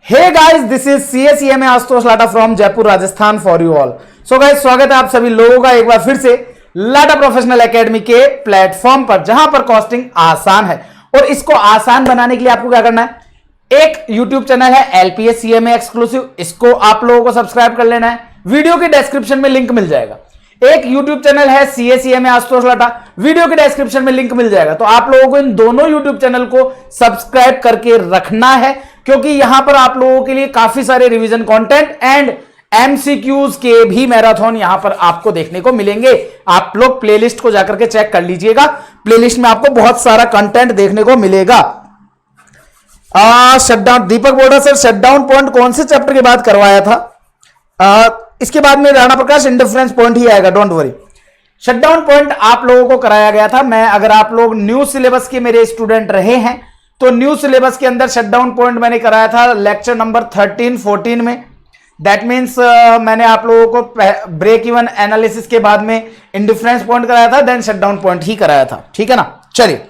Hey guys, this is CSEMA Ashutosh Lata from Jaipur Rajasthan for you all. So guys, स्वागत है आप सभी लोगों का एक बार फिर से लाटा प्रोफेशनल एकेडमी के प्लेटफॉर्म पर, जहां पर कॉस्टिंग आसान है। और इसको आसान बनाने के लिए आपको क्या करना है, एक यूट्यूब चैनल है LPS CMA एक्सक्लूसिव, इसको आप लोगों को सब्सक्राइब कर लेना है। वीडियो के डिस्क्रिप्शन में लिंक मिल जाएगा। एक यूट्यूब चैनल है CSEMA आशुतोष लाटा, वीडियो के डिस्क्रिप्शन में लिंक मिल जाएगा। तो आप लोगों को इन दोनों यूट्यूब चैनल को सब्सक्राइब करके रखना है, क्योंकि यहां पर आप लोगों के लिए काफी सारे रिवीजन कंटेंट एंड MCQs के भी मैराथन यहां पर आपको देखने को मिलेंगे। आप लोग प्लेलिस्ट को जाकर के चेक कर लीजिएगा, प्लेलिस्ट में आपको बहुत सारा कंटेंट देखने को मिलेगा। शटडाउन, दीपक बोल रहा सर शटडाउन पॉइंट कौन से चैप्टर के बाद करवाया था? इसके बाद में राणा प्रकाश इंडिफरेंस पॉइंट ही आएगा, डोंट वरी। शटडाउन पॉइंट आप लोगों को कराया गया था। मैं, अगर आप लोग न्यू सिलेबस के मेरे स्टूडेंट रहे हैं तो न्यू सिलेबस के अंदर शटडाउन पॉइंट मैंने कराया था लेक्चर नंबर 13-14 में। दैट मीन्स मैंने आप लोगों को ब्रेक इवन एनालिसिस के बाद में इंडिफरेंस पॉइंट कराया था, देन शटडाउन पॉइंट ही कराया था। ठीक है ना? चलिए,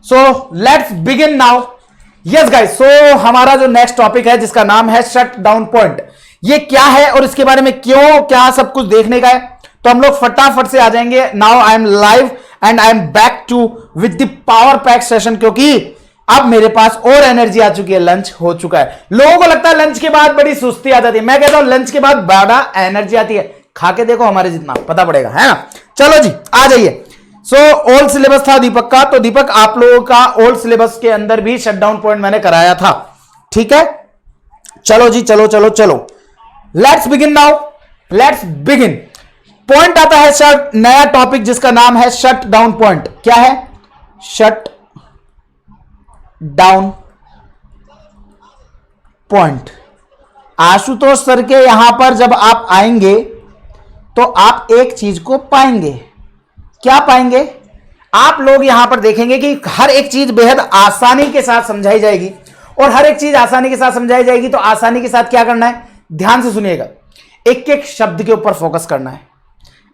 so let's begin now. Yes guys, so हमारा जो नेक्स्ट टॉपिक है जिसका नाम है शट डाउन पॉइंट, ये क्या है और इसके बारे में क्यों क्या सब कुछ देखने का है, तो हम लोग फटाफट से आ जाएंगे। Now I am live and I am back to with the power pack session, क्योंकि अब मेरे पास और एनर्जी आ चुकी है, लंच हो चुका है। लोगों को लगता है लंच के बाद बड़ी सुस्ती आ जाती है, मैं कहता हूं लंच के बाद बड़ा एनर्जी आती है। खा के देखो हमारे जितना, पता पड़ेगा, है ना? चलो जी, आ जाइए। सो ओल्ड सिलेबस था दीपक का, तो दीपक आप लोगों का ओल्ड सिलेबस के अंदर भी शटडाउन पॉइंट मैंने कराया था। ठीक है, चलो जी, चलो चलो चलो, let's begin now, let's begin. Point आता है शट, नया टॉपिक जिसका नाम है शट डाउन पॉइंट। क्या है? Shut down point. Ashutosh sir के यहां पर जब आप आएंगे तो आप एक चीज को पाएंगे। क्या पाएंगे? आप लोग यहां पर देखेंगे कि हर एक चीज बेहद आसानी के साथ समझाई जाएगी, और हर एक चीज आसानी के साथ समझाई जाएगी तो आसानी के साथ क्या करना है, ध्यान से सुनिएगा, एक एक शब्द के ऊपर फोकस करना है।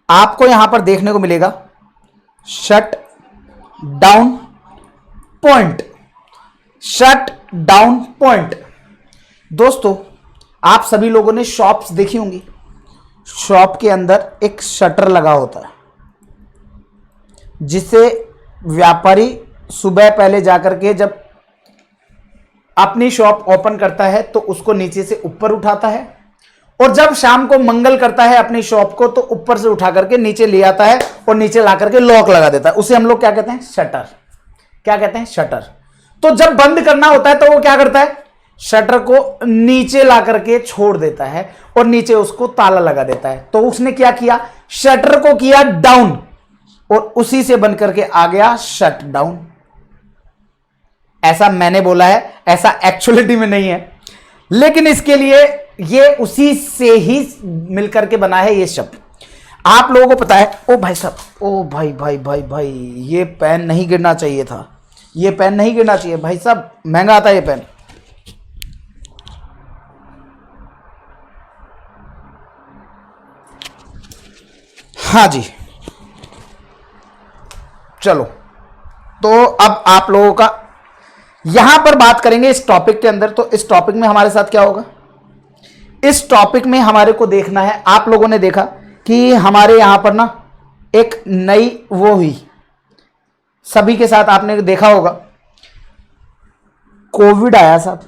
आपको यहां पर देखने को मिलेगा shut down point, shut down point. दोस्तों, आप सभी लोगों ने शॉप्स देखी होंगी, शॉप के अंदर एक शटर लगा होता है जिसे व्यापारी सुबह पहले जाकर के जब अपनी शॉप ओपन करता है तो उसको नीचे से ऊपर उठाता है, और जब शाम को मंगल करता है अपनी शॉप को तो ऊपर से उठा करके नीचे ले आता है और नीचे ला करके लॉक लगा देता है। उसे हम लोग क्या कहते हैं? शटर। क्या कहते हैं? शटर। तो जब बंद करना होता है तो वो क्या करता है? शटर को नीचे ला करके छोड़ देता है और नीचे उसको ताला लगा देता है। तो उसने क्या किया? शटर को किया डाउन, और उसी से बन करके आ गया शट डाउन। ऐसा मैंने बोला है, ऐसा एक्चुअलिटी में नहीं है, लेकिन इसके लिए ये उसी से ही मिलकर के बना है ये शब्द। आप लोगों को पता है, ओ भाई साहब, ओ भाई भाई भाई भाई, ये पेन नहीं गिरना चाहिए था, ये पेन नहीं गिरना चाहिए भाई साहब, महंगा आता है ये पेन। हाँ जी, चलो, तो अब आप लोगों का यहां पर बात करेंगे इस टॉपिक के अंदर। तो इस टॉपिक में हमारे साथ क्या होगा? इस टॉपिक में हमारे को देखना है, आप लोगों ने देखा कि हमारे यहां पर ना एक नई वो हुई, सभी के साथ आपने देखा होगा, कोविड आया साहब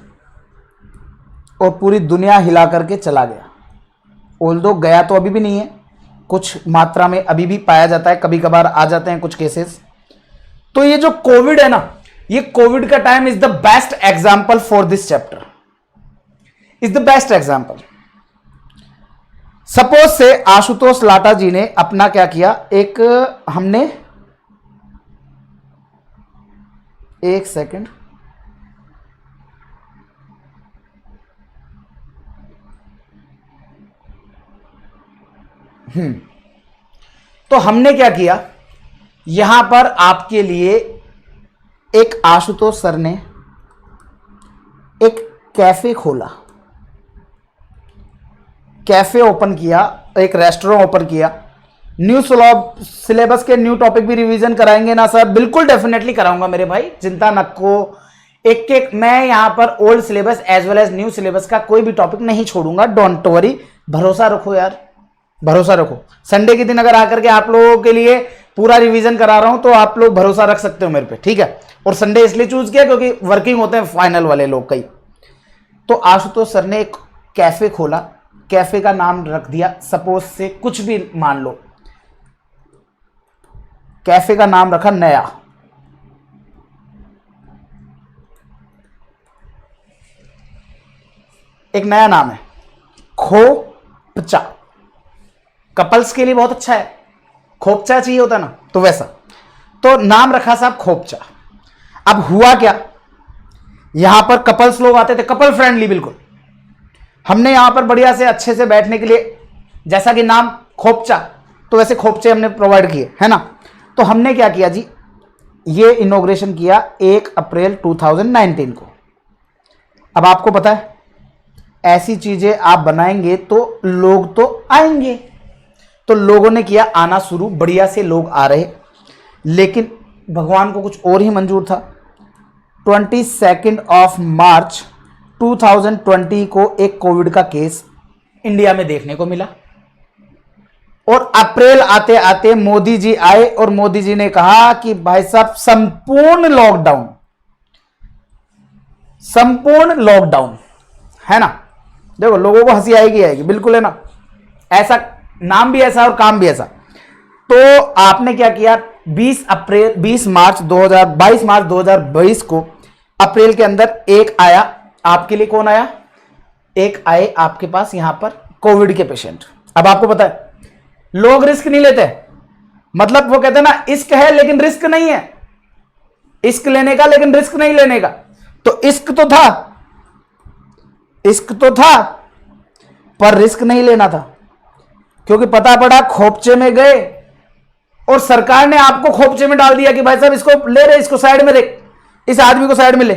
और पूरी दुनिया हिला करके चला गया। ऑल्दो गया तो अभी भी नहीं है, कुछ मात्रा में अभी भी पाया जाता है, कभी कभार आ जाते हैं कुछ केसेस। तो ये जो कोविड है ना, ये कोविड का time is the best example for this chapter, is the best example. Suppose से आशुतोष लाटा जी ने अपना क्या किया, हमने एक सेकंड, तो हमने क्या किया, यहां पर आपके लिए एक आशुतोष सर ने एक कैफे खोला, कैफे ओपन किया, एक रेस्टोरेंट ओपन किया। न्यू सिलेबस के न्यू टॉपिक भी रिवीजन कराएंगे ना सर? बिल्कुल डेफिनेटली कराऊंगा मेरे भाई, चिंता न को। एक एक मैं यहां पर old syllabus as well as new syllabus का कोई भी टॉपिक नहीं छोड़ूंगा, डोंट वरी, भरोसा रखो यार, भरोसा रखो। संडे के दिन अगर आकर के आप लोगों के लिए पूरा रिवीजन करा रहा हूं तो आप लोग भरोसा रख सकते हो मेरे पे, ठीक है। और संडे इसलिए चूज किया क्योंकि वर्किंग होते हैं फाइनल वाले लोग कई। तो आशुतोष सर ने एक कैफे खोला, कैफे का नाम रख दिया सपोज से कुछ भी मान लो, कैफे का नाम रखा नया। एक नया नाम है खोपचा, कपल्स के लिए बहुत अच्छा है, खोपचा चाहिए होता ना, तो वैसा। तो नाम रखा साहब खोपचा। अब हुआ क्या, यहां पर कपल्स लोग आते थे, कपल फ्रेंडली बिल्कुल। हमने यहां पर बढ़िया से अच्छे से बैठने के लिए, जैसा कि नाम खोपचा, तो वैसे खोपचे हमने प्रोवाइड किए, है ना। तो हमने क्या किया जी, ये इनॉग्रेशन किया 1 अप्रैल 2019 को। अब आपको पता है ऐसी चीजें आप बनाएंगे तो लोग तो आएंगे, तो लोगों ने किया आना शुरू, बढ़िया से लोग आ रहे। लेकिन भगवान को कुछ और ही मंजूर था। 22 मार्च 2020 को एक कोविड का केस इंडिया में देखने को मिला, और अप्रैल आते आते मोदी जी आए और मोदी जी ने कहा कि भाई साहब संपूर्ण लॉकडाउन, संपूर्ण लॉकडाउन, है ना। देखो लोगों को हंसी आएगी आएगी, बिल्कुल है ना, ऐसा नाम भी ऐसा और काम भी ऐसा। तो आपने क्या किया, 22 मार्च 2022 को अप्रैल के अंदर एक आया आपके लिए, कौन आया, एक आए आपके पास यहां पर कोविड के पेशेंट। अब आपको पता है लोग रिस्क नहीं लेते, मतलब वो कहते हैं ना इश्क है लेकिन रिस्क नहीं है, इश्क लेने का लेकिन रिस्क नहीं लेने का। तो इश्क तो था, इश्क तो था पर रिस्क नहीं लेना था, क्योंकि पता पड़ा खोपचे में गए और सरकार ने आपको खोपचे में डाल दिया कि भाई साहब इसको ले रहे, इसको साइड में रख, इस आदमी को साइड में ले।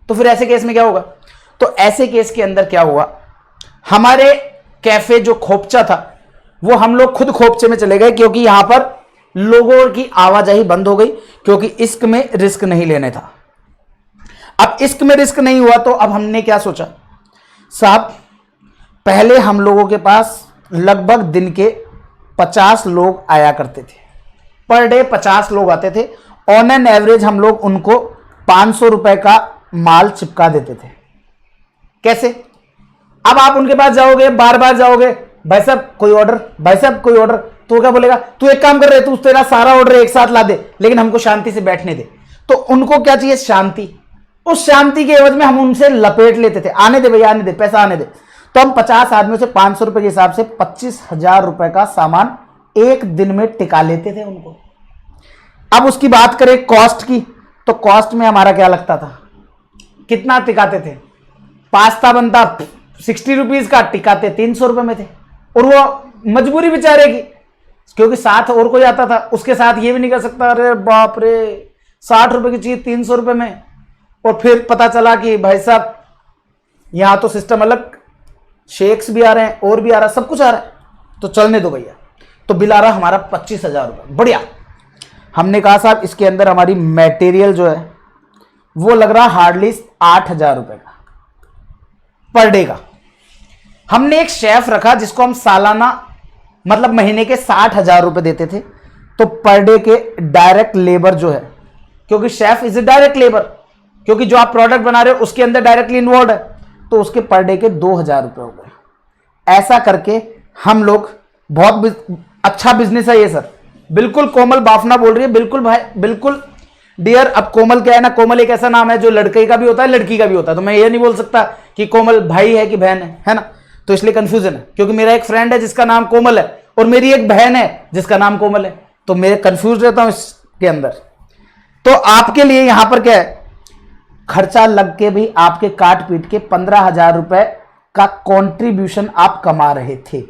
तो फिर ऐसे केस में क्या होगा, तो ऐसे केस के अंदर क्या हुआ, हमारे कैफे जो खोपचा था वो हम लोग खुद खोपचे में चले गए, क्योंकि यहां पर लोगों की आवाजाही बंद हो गई, क्योंकि इश्क में रिस्क नहीं लेने था। अब इश्क में रिस्क नहीं हुआ तो अब हमने क्या सोचा साहब, पहले हम लोगों के पास लगभग दिन के 50 लोग आया करते थे, पर डे 50 लोग आते थे, ऑन एन एवरेज हम लोग उनको 500 रुपए का माल चिपका देते थे। कैसे, अब आप उनके पास जाओगे, बार बार जाओगे, भाई साहब कोई ऑर्डर, भाई साहब कोई ऑर्डर, तो क्या बोलेगा, तू एक काम कर रहे, तू तेरा सारा ऑर्डर एक साथ ला दे लेकिन हमको शांति से बैठने दे। तो उनको क्या चाहिए, शांति। उस शांति के एवज में हम उनसे लपेट लेते थे, आने दे भैया आने दे, पैसा आने दे। तो हम 50 आदमियों से 500 रुपए के हिसाब से 25,000 रुपए का सामान एक दिन में टिका लेते थे उनको। अब उसकी बात करें कॉस्ट की, तो कॉस्ट में हमारा क्या लगता था, कितना टिकाते थे, पास्ता बनता 60 रुपीज का, टिकाते 300 रुपए में थे। और वो मजबूरी बेचारे की, क्योंकि साथ और कोई आता था, उसके साथ ये भी नहीं कर सकता, अरे बाप रे 60 रुपए की चीज 300 रुपए में। और फिर पता चला कि भाई साहब यहां तो सिस्टम अलग, शेक्स भी आ रहे हैं और भी आ रहा है, सब कुछ आ रहा है, तो चलने दो भैया। तो बिल आ रहा हमारा 25,000 रुपए, बढ़िया। हमने कहा साहब इसके अंदर हमारी मटेरियल जो है वो लग रहा हार्डली 8,000 रुपए का पर डे का। हमने एक शेफ रखा जिसको हम सालाना मतलब महीने के 60,000 रुपए देते थे, तो पर डे के डायरेक्ट लेबर जो है, क्योंकि chef is a direct labour, क्योंकि जो आप प्रोडक्ट बना रहे हो उसके अंदर डायरेक्टली इन्वॉल्व है, तो उसके पर डे के 2,000 रुपए हो गए। ऐसा करके हम लोग, बहुत अच्छा बिजनेस है ये सर, बिल्कुल कोमल बाफना बोल रही है, बिल्कुल भाई बिल्कुल डियर। अब कोमल क्या है ना, कोमल एक ऐसा नाम है जो लड़के का भी होता है लड़की का भी होता है, तो मैं ये नहीं बोल सकता कि कोमल भाई है कि बहन है ना, तो इसलिए कंफ्यूजन है। क्योंकि मेरा एक फ्रेंड है जिसका नाम कोमल है और मेरी एक बहन है जिसका नाम कोमल है, तो मैं कंफ्यूज रहता हूं इसके अंदर। तो आपके लिए यहां पर क्या है, खर्चा लग के भी आपके काट पीट के 15,000 रुपए का कंट्रीब्यूशन आप कमा रहे थे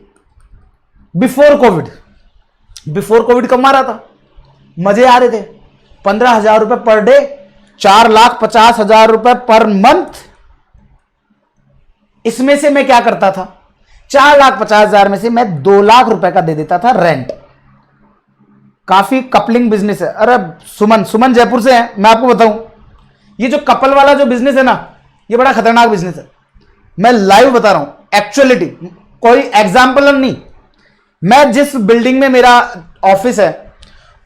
बिफोर कोविड। बिफोर कोविड कमा रहा था, मजे आ रहे थे। 15,000 रुपए पर डे, 4,50,000 रुपए पर मंथ। इसमें से मैं क्या करता था, 4,50,000 में से मैं 2 लाख रुपए का दे देता था रेंट। काफी कपलिंग बिजनेस है। अरे सुमन जयपुर से है, मैं आपको बताऊं ये जो कपल वाला जो बिजनेस है ना, ये बड़ा खतरनाक बिजनेस है। मैं लाइव बता रहा हूं, एक्चुअलिटी, कोई एग्जाम्पल नहीं। मैं जिस बिल्डिंग में मेरा ऑफिस है,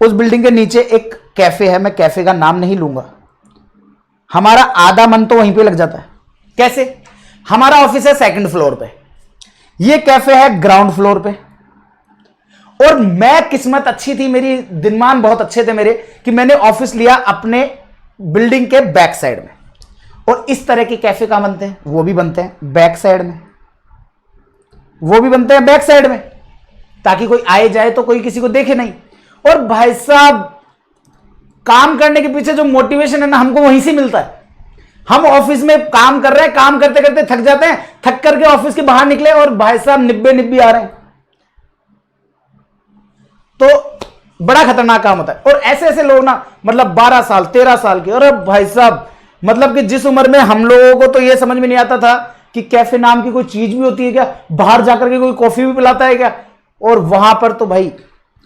उस बिल्डिंग के नीचे एक कैफे है, मैं कैफे का नाम नहीं लूंगा। हमारा आधा मन तो वहीं पे लग जाता है। कैसे? हमारा ऑफिस है सेकंड फ्लोर पे, ये कैफे है ग्राउंड फ्लोर पे, और मैं किस्मत अच्छी थी, मेरी दिनमान बहुत अच्छे थे मेरे, कि मैंने ऑफिस लिया अपने बिल्डिंग के बैक साइड में। और इस तरह के कैफे कहां बनते हैं? वो भी बनते हैं बैक साइड में, वो भी बनते हैं बैक साइड में, ताकि कोई आए जाए तो कोई किसी को देखे नहीं। और भाई साहब, काम करने के पीछे जो मोटिवेशन है ना, हमको वहीं से मिलता है। हम ऑफिस में काम कर रहे हैं, काम करते करते थक जाते हैं, थक करके ऑफिस के बाहर निकले और भाई साहब निब्बे निब्बी आ रहे हैं, तो बड़ा खतरनाक काम होता है। और ऐसे ऐसे लोग ना, मतलब 12 साल 13 साल के, और भाई साहब मतलब कि जिस उम्र में हम लोगों को तो यह समझ में नहीं आता था कि कैफे नाम की कोई चीज भी होती है क्या, बाहर जाकर के कोई कॉफी भी पिलाता है क्या, और वहां पर तो भाई,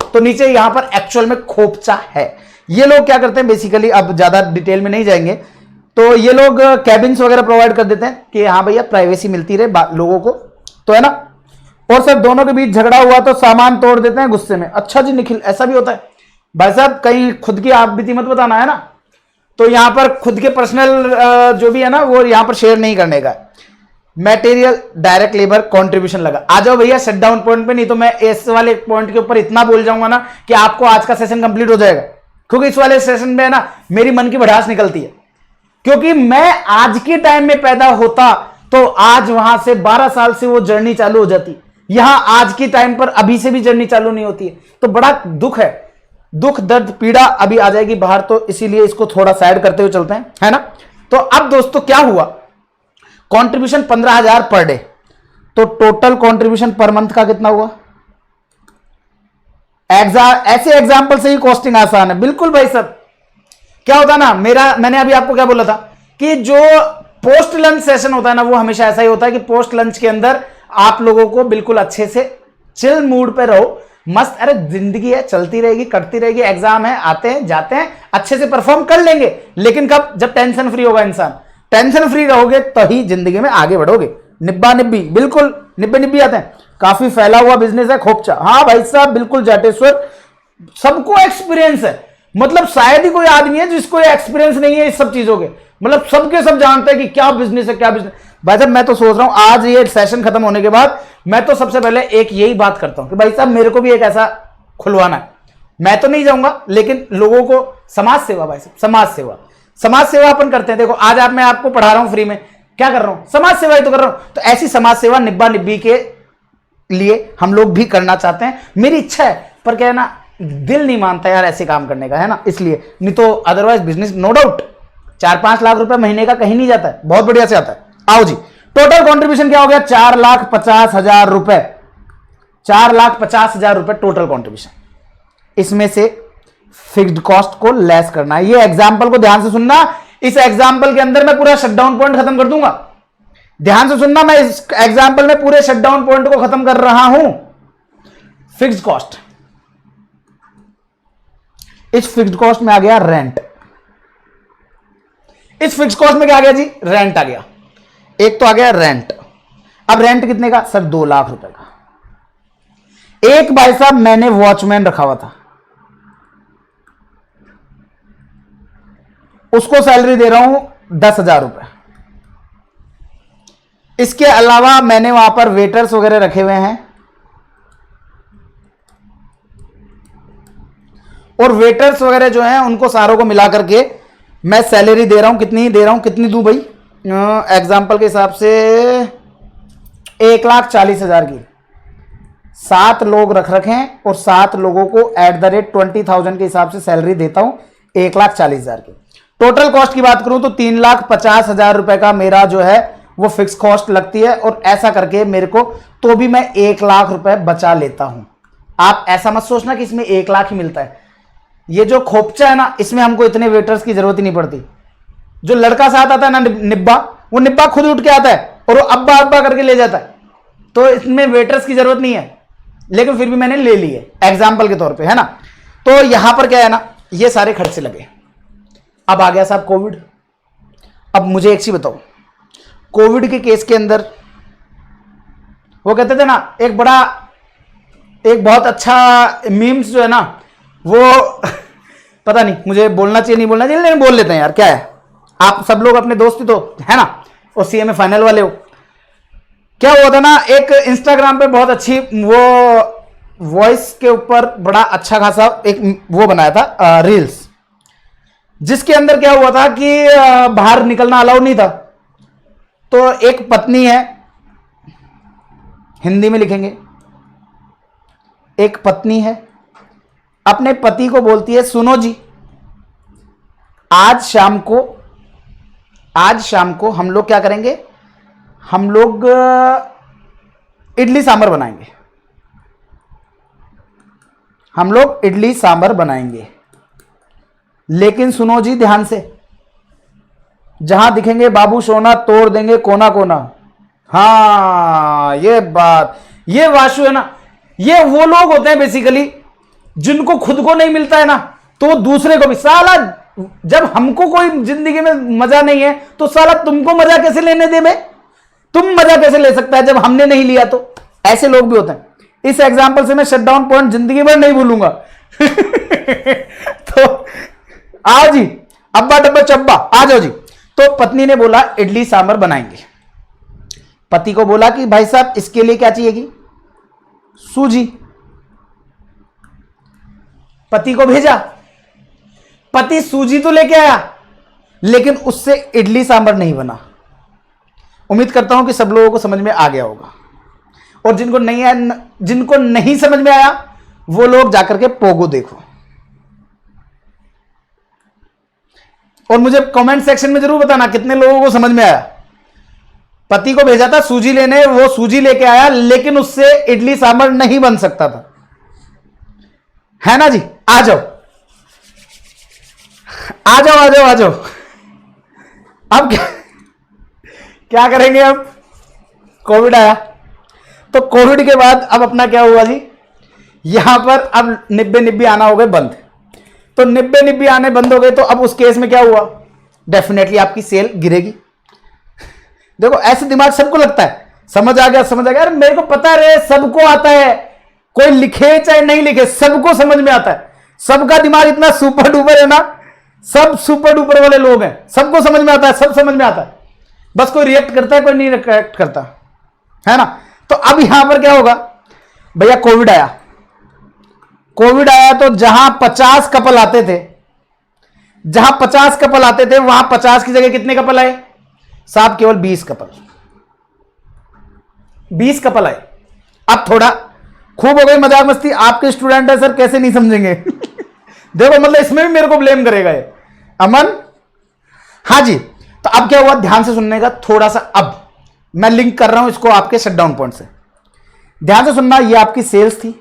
तो नीचे यहां पर एक्चुअल में खोपचा है। ये लोग क्या करते हैं बेसिकली, अब ज्यादा डिटेल में नहीं जाएंगे, तो ये लोग कैबिन्स वगैरह प्रोवाइड कर देते हैं कि हाँ भैया प्राइवेसी मिलती रहे लोगों को, तो है ना। और सर दोनों के बीच झगड़ा हुआ तो सामान तोड़ देते हैं गुस्से में। अच्छा जी निखिल, ऐसा भी होता है भाई साहब? कहीं खुद की आप बीती मत बताना, है ना। तो यहां पर खुद के पर्सनल जो भी है ना, वो यहां पर शेयर नहीं करने का। मटेरियल डायरेक्ट लेबर कंट्रीब्यूशन लगा। आ जाओ भैया शट डाउन पॉइंट पे, नहीं तो मैं इस वाले पॉइंट के ऊपर इतना बोल जाऊंगा ना कि आपको आज का सेशन कंप्लीट हो जाएगा, क्योंकि इस वाले सेशन में ना मेरी मन की भड़ास निकलती है। क्योंकि मैं आज के टाइम में पैदा होता तो आज वहां से 12 साल से वो जर्नी चालू हो जाती, यहां आज के टाइम पर अभी से भी जर्नी चालू नहीं होती है। तो बड़ा दुख है, दुख दर्द पीड़ा अभी आ जाएगी बाहर, तो इसीलिए इसको थोड़ा साइड करते हुए चलते हैं, है ना। तो अब दोस्तों क्या हुआ, कंट्रीब्यूशन 15,000 पर डे, तो टोटल कंट्रीब्यूशन पर मंथ का कितना हुआ? ऐसे एग्जांपल से ही कॉस्टिंग आसान है। बिल्कुल भाई साहब, क्या होता ना, मैंने अभी आपको क्या बोला था कि जो पोस्ट लंच सेशन होता है ना, वो हमेशा ऐसा ही होता है कि पोस्ट लंच के अंदर आप लोगों को बिल्कुल अच्छे से चिल मूड पे रहो, मस्त, अरे जिंदगी है, चलती रहेगी, कटती रहेगी, एग्जाम है, आते हैं जाते हैं, अच्छे से परफॉर्म कर लेंगे। लेकिन कब? जब टेंशन फ्री होगा इंसान। टेंशन फ्री रहोगे तभी जिंदगी में आगे बढ़ोगे। निब्बा निब्बी, बिल्कुल निब्बे निब्बी आते हैं। काफी फैला हुआ बिजनेस है खोपचा। हाँ भाई साहब बिल्कुल जाटेश्वर, सबको एक्सपीरियंस है, मतलब शायद ही कोई आदमी है जिसको एक्सपीरियंस नहीं है इस सब चीजों के, मतलब सबके सब जानते हैं कि क्या बिजनेस है, क्या बिजनेस। भाई साहब मैं तो सोच रहा हूं आज ये सेशन खत्म होने के बाद मैं तो सबसे पहले एक यही बात करता हूं कि भाई साहब मेरे को भी एक ऐसा खुलवाना है। मैं तो नहीं जाऊंगा, लेकिन लोगों को समाज सेवा, भाई साहब समाज सेवा, समाज सेवा अपन करते हैं। देखो आज मैं आपको पढ़ा रहा हूं फ्री में, क्या कर रहा हूं? समाज सेवा ही तो कर रहा हूं। तो ऐसी समाज सेवा निब्बा निब्बी के लिए हम लोग भी करना चाहते हैं। मेरी इच्छा है, पर क्या है ना, दिल नहीं मानता यार ऐसे काम करने का, है ना, इसलिए। नहीं तो otherwise business no doubt 4-5 lakh रुपए महीने का कहीं नहीं जाता है, बहुत बढ़िया से आता है। आओ जी, टोटल कंट्रीब्यूशन क्या हो गया? 4,50,000 रुपए, 4,50,000 रुपए टोटल कंट्रीब्यूशन। इसमें से फिक्स्ड कॉस्ट को लेस करना है। ये एग्जांपल को ध्यान से सुनना, इस एग्जांपल के अंदर मैं पूरा शटडाउन पॉइंट खत्म कर दूंगा। ध्यान से सुनना, मैं इस एग्जांपल में पूरे शटडाउन पॉइंट को खत्म कर रहा हूं। फिक्स्ड कॉस्ट, इस फिक्स्ड कॉस्ट में आ गया रेंट। इस फिक्स्ड कॉस्ट में क्या आ गया जी? रेंट आ गया। एक तो आ गया रेंट। अब रेंट कितने का सर? 2 लाख रुपए का। एक भाई साहब मैंने वॉचमैन रखा हुआ था, उसको सैलरी दे रहा हूं 10,000 रुपए। इसके अलावा मैंने वहां पर वेटर्स वगैरह रखे हुए हैं, और वेटर्स वगैरह जो हैं उनको सारों को मिला करके मैं सैलरी दे रहा हूं। कितनी दे रहा हूं? कितनी दूं भाई? एग्जाम्पल के हिसाब से 1,40,000 की। 7 लोग रख रखें और 7 लोगों को @20,000 के हिसाब से सैलरी देता हूं 1,40,000 की। टोटल कॉस्ट की बात करूं तो 3,50,000 रुपए का मेरा जो है वो फिक्स कॉस्ट लगती है, और ऐसा करके मेरे को तो भी मैं 1 लाख रुपए बचा लेता हूं। आप ऐसा मत सोचना कि इसमें 1 लाख ही मिलता है। ये जो खोपचा है ना, इसमें हमको इतने वेटर्स की जरूरत ही नहीं पड़ती। जो लड़का साथ आता है ना निब्बा, वो निब्बा खुद उठ के आता है और वो अब्बा अब्बा करके ले जाता है, तो इसमें वेटर्स की जरूरत नहीं है। लेकिन फिर भी मैंने ले ली है एग्जाम्पल के तौर पे, है ना। तो यहां पर क्या है ना, ये सारे खर्चे लगे। अब आ गया साहब कोविड। अब मुझे एक चीज बताओ, कोविड के केस के अंदर वो कहते थे ना, एक बहुत अच्छा मीम्स जो है ना वो पता नहीं मुझे बोलना चाहिए नहीं बोलना चाहिए, लेकिन बोल लेते हैं यार, क्या है, आप सब लोग अपने दोस्त ही तो है ना, और सीएमए फाइनल वाले हो। क्या हुआ था ना, एक इंस्टाग्राम पे बहुत अच्छी वो वॉइस के ऊपर बड़ा अच्छा खासा एक वो बनाया था रील्स, जिसके अंदर क्या हुआ था कि बाहर निकलना अलाउ नहीं था। तो एक पत्नी है, हिंदी में लिखेंगे, एक पत्नी है अपने पति को बोलती है, सुनो जी आज शाम को हम लोग क्या करेंगे, हम लोग इडली सांभर बनाएंगे, हम लोग इडली सांभर बनाएंगे, लेकिन सुनो जी ध्यान से, जहां दिखेंगे बाबू सोना तोड़ देंगे कोना कोना। हाँ ये बात, ये वाशु है ना, ये वो लोग होते हैं बेसिकली जिनको खुद को नहीं मिलता है ना, तो दूसरे को भी। साला जब हमको कोई जिंदगी में मजा नहीं है तो साला तुमको मजा कैसे लेने दे बे, तुम मजा कैसे ले सकता है जब हमने नहीं लिया। तो ऐसे लोग भी होते हैं। इस एग्जाम्पल से मैं शटडाउन पॉइंट जिंदगी भर नहीं भूलूंगा। तो आओ जी, अब्बा डब्बा चब्बा आ जाओ जी। तो पत्नी ने बोला इडली सांभर बनाएंगे, पति को बोला कि भाई साहब इसके लिए क्या चाहिएगी, सूजी। पति को भेजा, पति सूजी तो लेके आया, लेकिन उससे इडली सांभर नहीं बना। उम्मीद करता हूं कि सब लोगों को समझ में आ गया होगा, और जिनको नहीं समझ में आया वो लोग जाकर के पोगो देखो, और मुझे कमेंट सेक्शन में जरूर बताना कितने लोगों को समझ में आया। पति को भेजा था सूजी लेने, वो सूजी लेके आया, लेकिन उससे इडली सांभर नहीं बन सकता था, है ना जी। आ जाओ आ जाओ आ जाओ आ जाओ। अब क्या करेंगे, अब कोविड आया, तो कोविड के बाद अब अपना क्या हुआ जी, यहां पर अब 90 आना हो गए बंद। तो 90 आने बंद हो गए, तो अब उस केस में क्या हुआ, डेफिनेटली आपकी सेल गिरेगी। देखो ऐसे दिमाग सबको लगता है, समझ आ गया समझ आ गया, अरे मेरे को पता है, सबको आता है, कोई लिखे चाहे नहीं लिखे सबको समझ में आता है। सबका दिमाग इतना सुपर डुपर है ना, सब सुपर डुपर वाले लोग हैं, सबको समझ में आता है, सब समझ में आता है, बस कोई रिएक्ट करता है कोई नहीं रिएक्ट करता, है ना। तो अब यहां पर क्या होगा भैया, कोविड आया, कोविड आया तो जहां 50 कपल आते थे, जहां 50 कपल आते थे वहां 50 की जगह कितने कपल आए साहब, केवल 20 कपल, 20 कपल आए। अब थोड़ा खूब हो गई मजाक मस्ती, आपके स्टूडेंट है सर कैसे नहीं समझेंगे। देखो मतलब इसमें भी मेरे को ब्लेम करेगा ये अमन। हाँ जी, तो अब क्या हुआ, ध्यान से सुनने का थोड़ा सा, अब मैं लिंक कर रहा हूं इसको आपके शटडाउन पॉइंट से, ध्यान से सुनना। ये आपकी सेल्स थी,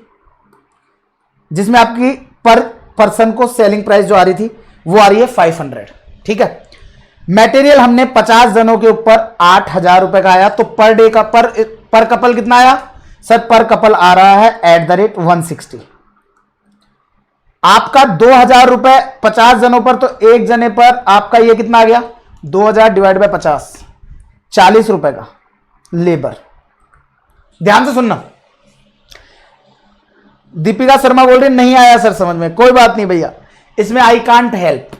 जिसमें आपकी पर पर्सन को सेलिंग प्राइस जो आ रही थी वो आ रही है 500, ठीक है। मटेरियल हमने 50 जनों के ऊपर 8,000 रुपए का आया, तो पर डे का पर कपल कितना आया सर, पर कपल आ रहा है @160। आपका 2,000 रुपए 50 जनों पर, तो एक जने पर आपका ये कितना आ गया, 2,000 डिवाइड बाय 50, 40 रुपए का लेबर। ध्यान से सुनना, दीपिका शर्मा बोल रही नहीं आया सर समझ में, कोई बात नहीं भैया, इसमें आई कांट हेल्प,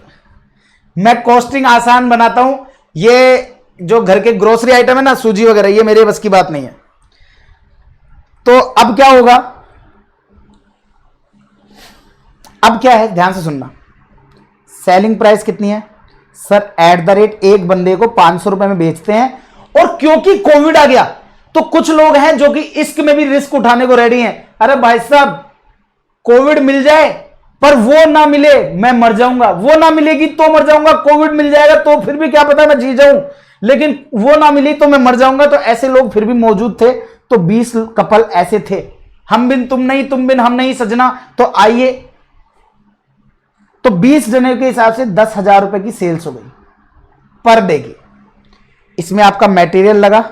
मैं कॉस्टिंग आसान बनाता हूं। ये जो घर के ग्रोसरी आइटम है ना, सूजी वगैरह, ये मेरे बस की बात नहीं है। तो अब क्या होगा, अब क्या है ध्यान से सुनना, सेलिंग प्राइस कितनी है सर, एक बंदे को 500 रुपए में बेचते हैं, और क्योंकि कोविड आ गया तो कुछ लोग हैं जो कि इश्क में भी रिस्क उठाने को रेडी हैं। अरे भाई साहब कोविड मिल जाए पर वो ना मिले मैं मर जाऊंगा, वो ना मिलेगी तो मर जाऊंगा, कोविड मिल जाएगा तो फिर भी क्या पता मैं जी जाऊं, लेकिन वो ना मिली तो मैं मर जाऊंगा। तो ऐसे लोग फिर भी मौजूद थे, तो 20 कपल ऐसे थे, हम बिन तुम नहीं, तुम बिन हम नहीं सजना। तो आइए, तो 20 जने के हिसाब से 10,000 रुपए की सेल्स हो गई पर डे की। इसमें आपका मटेरियल लगा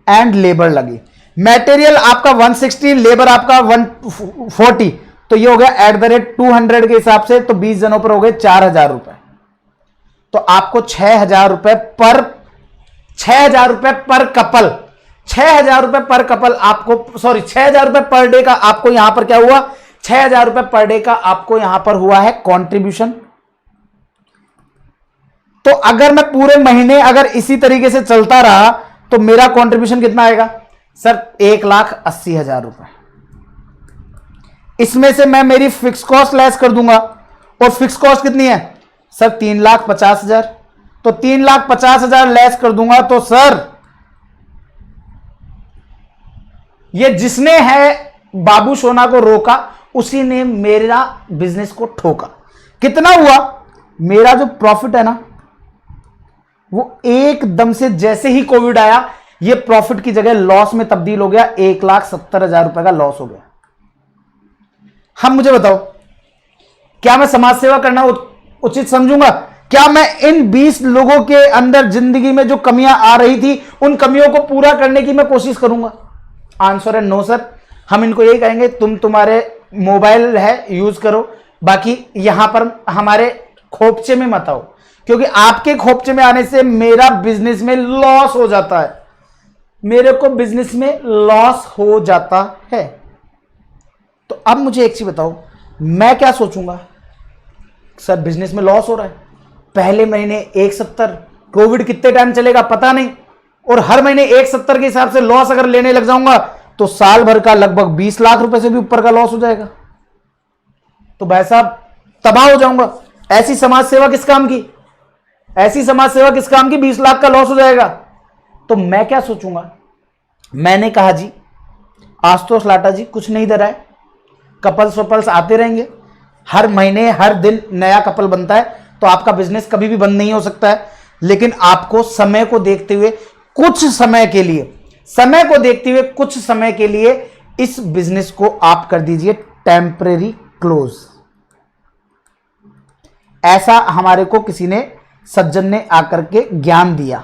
एंड लेबर लगी, मटेरियल आपका 160, लेबर आपका 140, तो ये हो गया @200 के हिसाब से, तो 20 जनों पर हो गए 4,000 रुपए। तो आपको 6,000 रुपए पर 6,000 रुपए पर कपल 6,000 रुपए पर कपल आपको, सॉरी 6,000 रुपए पर डे का आपको यहां पर क्या हुआ, 6,000 रुपए पर डे का आपको यहां पर हुआ है कंट्रीब्यूशन। तो अगर मैं पूरे महीने अगर इसी तरीके से चलता रहा तो मेरा कंट्रीब्यूशन कितना आएगा सर, 1,80,000 रुपए। इसमें से मैं मेरी फिक्स कॉस्ट लेस कर दूंगा, और फिक्स कॉस्ट कितनी है सर, 3,50,000। तो 3,50,000 लेस कर दूंगा तो सर ये जिसने है बाबू सोना को रोका उसी ने मेरा बिजनेस को ठोका। कितना हुआ, मेरा जो प्रॉफिट है ना वो एकदम से जैसे ही कोविड आया ये प्रॉफिट की जगह लॉस में तब्दील हो गया, 1,70,000 रुपए का लॉस हो गया। हम मुझे बताओ, क्या मैं समाज सेवा करना उचित समझूंगा? क्या मैं इन 20 लोगों के अंदर जिंदगी में जो कमियां आ रही थी उन कमियों को पूरा करने की मैं कोशिश करूंगा? आंसर है नो सर। हम इनको यही कहेंगे तुम्हारे मोबाइल है यूज करो, बाकी यहां पर हमारे खोपचे में मत आओ, क्योंकि आपके खोपचे में आने से मेरा बिजनेस में लॉस हो जाता है, मेरे को बिजनेस में लॉस हो जाता है। तो अब मुझे एक चीज बताओ, मैं क्या सोचूंगा, सर बिजनेस में लॉस हो रहा है, पहले महीने 1,70, कोविड कितने टाइम चलेगा पता नहीं, और हर महीने 1,70 के हिसाब से लॉस अगर लेने लग जाऊंगा तो साल भर का लगभग 20 लाख रुपए से भी ऊपर का लॉस हो जाएगा। तो भाई साहब तबाह हो जाऊंगा। ऐसी समाज सेवा किस काम की, ऐसी समाज सेवा किस काम की, 20 लाख का लॉस हो जाएगा। तो मैं क्या सोचूंगा, मैंने कहा जी आशुतोष लाटा जी कुछ नहीं दे रहा है, कपल्स वपल्स आते रहेंगे, हर महीने हर दिन नया कपल बनता है, तो आपका बिजनेस कभी भी बंद नहीं हो सकता है। लेकिन आपको समय को देखते हुए कुछ समय के लिए, समय को देखते हुए कुछ समय के लिए इस बिजनेस को आप कर दीजिए टेम्परेरी क्लोज। ऐसा हमारे को किसी ने सज्जन ने आकर के ज्ञान दिया।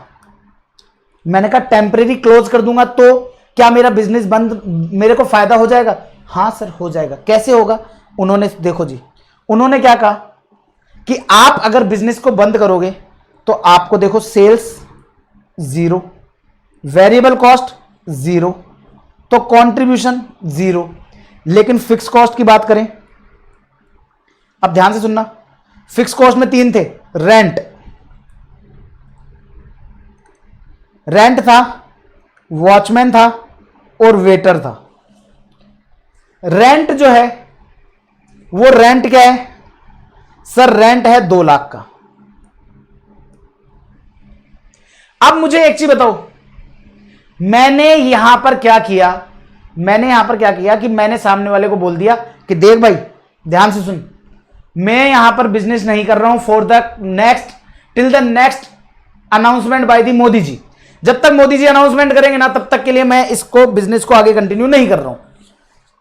मैंने कहा टेम्परेरी क्लोज कर दूंगा तो क्या मेरा बिजनेस बंद, मेरे को फायदा हो जाएगा? हाँ सर हो जाएगा। कैसे होगा? उन्होंने देखो जी, उन्होंने क्या कहा कि आप अगर बिजनेस को बंद करोगे तो आपको देखो सेल्स 0, वेरिएबल कॉस्ट 0, तो कंट्रीब्यूशन 0। लेकिन फिक्स कॉस्ट की बात करें, अब ध्यान से सुनना, फिक्स कॉस्ट में 3 थे, रेंट था, वॉचमैन था और वेटर था। रेंट जो है वो रेंट क्या है सर, रेंट है 2 लाख का। अब मुझे एक चीज बताओ, मैंने यहां पर क्या किया, कि मैंने सामने वाले को बोल दिया कि देख भाई ध्यान से सुन, मैं यहां पर बिजनेस नहीं कर रहा हूं for the next, till the next announcement by the Modi ji. जब तक मोदी जी अनाउंसमेंट करेंगे ना तब तक के लिए मैं इसको बिजनेस को आगे कंटिन्यू नहीं कर रहा हूं।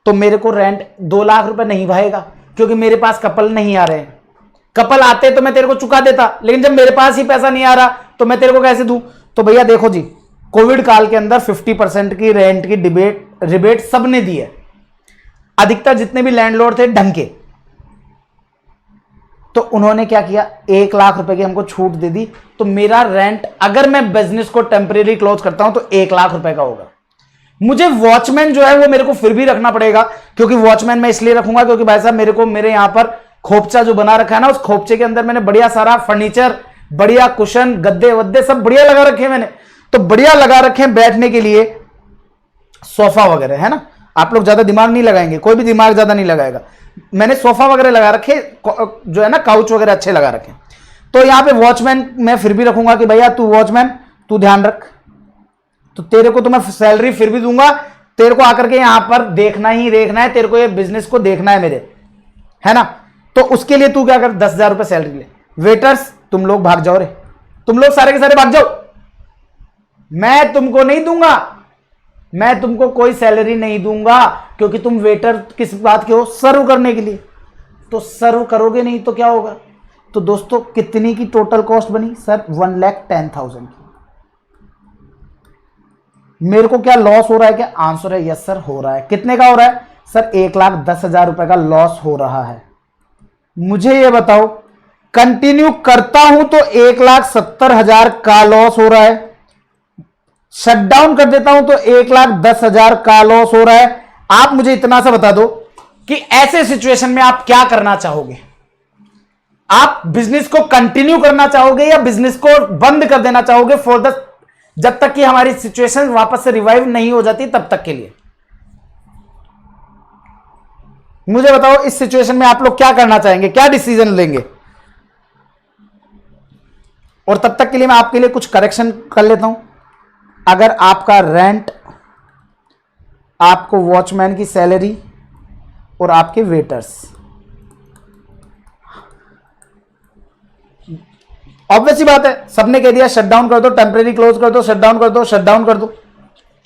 तो मेरे को रेंट 2 लाख रुपए नहीं भाएगा, क्योंकि मेरे पास कपल नहीं आ रहे हैं। कपल आते तो मैं तेरे को चुका देता, लेकिन जब मेरे पास ही पैसा नहीं आ रहा तो मैं तेरे को कैसे दूं? तो भैया देखो जी, कोविड काल के अंदर 50% की रेंट की रिबेट सबने दी है, अधिकतर जितने भी लैंडलॉर्ड थे ढंग के। तो उन्होंने क्या किया, 1 लाख रुपए की हमको छूट दे दी। तो मेरा रेंट अगर मैं बिजनेस को टेम्परेरी क्लोज करता हूं तो 1 लाख रुपए का होगा। मुझे वॉचमैन जो है वो मेरे को फिर भी रखना पड़ेगा, क्योंकि वॉचमैन मैं इसलिए रखूंगा क्योंकि भाई साहब मेरे को मेरे यहां पर खोपचा जो बना रखा है ना, उस खोपचे के अंदर मैंने बढ़िया सारा फर्नीचर, बढ़िया कुशन, गद्दे वद्दे सब बढ़िया लगा रखे हैं मैंने। तो बढ़िया लगा रखे हैं बैठने के लिए, सोफा वगैरह है ना। आप लोग ज्यादा दिमाग नहीं लगाएंगे, कोई भी दिमाग ज्यादा नहीं लगाएगा। मैंने सोफा वगैरह लगा रखे, जो है ना काउच वगैरह अच्छे लगा रखे। तो यहां पे वॉचमैन मैं फिर भी रखूंगा कि भैया तू वॉचमैन, तू ध्यान रख। तो तेरे को तो मैं सैलरी फिर भी दूंगा, तेरे को आकर के यहां पर देखना ही देखना है, तेरे को ये बिजनेस को देखना है मेरे, है ना। तो उसके लिए तू क्या कर, 10,000 रुपए सैलरी ले। वेटर्स तुम लोग भाग जाओ रे, तुम लोग सारे के सारे भाग जाओ, मैं तुमको नहीं दूंगा, मैं तुमको कोई सैलरी नहीं दूंगा, क्योंकि तुम वेटर किस बात के हो, सर्व करने के लिए। तो सर्व करोगे नहीं तो क्या होगा? तो दोस्तों कितनी की टोटल कॉस्ट बनी सर? 1,10,000 की। मेरे को क्या लॉस हो रहा है क्या? आंसर है यस सर हो रहा है। कितने का हो रहा है सर? 1,10,000 रुपए का लॉस हो रहा है। मुझे ये बताओ कंटिन्यू करता हूं तो 1,70,000 का लॉस हो रहा है, शट डाउन कर देता हूं तो 1,10,000 का लॉस हो रहा है। आप मुझे इतना सा बता दो कि ऐसे सिचुएशन में आप क्या करना चाहोगे? आप बिजनेस को कंटिन्यू करना चाहोगे या बिजनेस को बंद कर देना चाहोगे फॉर द, जब तक कि हमारी सिचुएशन वापस से रिवाइव नहीं हो जाती तब तक के लिए? मुझे बताओ, इस सिचुएशन में आप लोग क्या करना चाहेंगे, क्या डिसीजन लेंगे? और तब तक के लिए मैं आपके लिए कुछ करेक्शन कर लेता हूं। अगर आपका रेंट, आपको वॉचमैन की सैलरी और आपके वेटर्स, ऑब्वियस सी बात है, सबने कह दिया शट डाउन कर दो, टेम्परेरी क्लोज कर दो, शट डाउन कर दो, शट डाउन कर दो।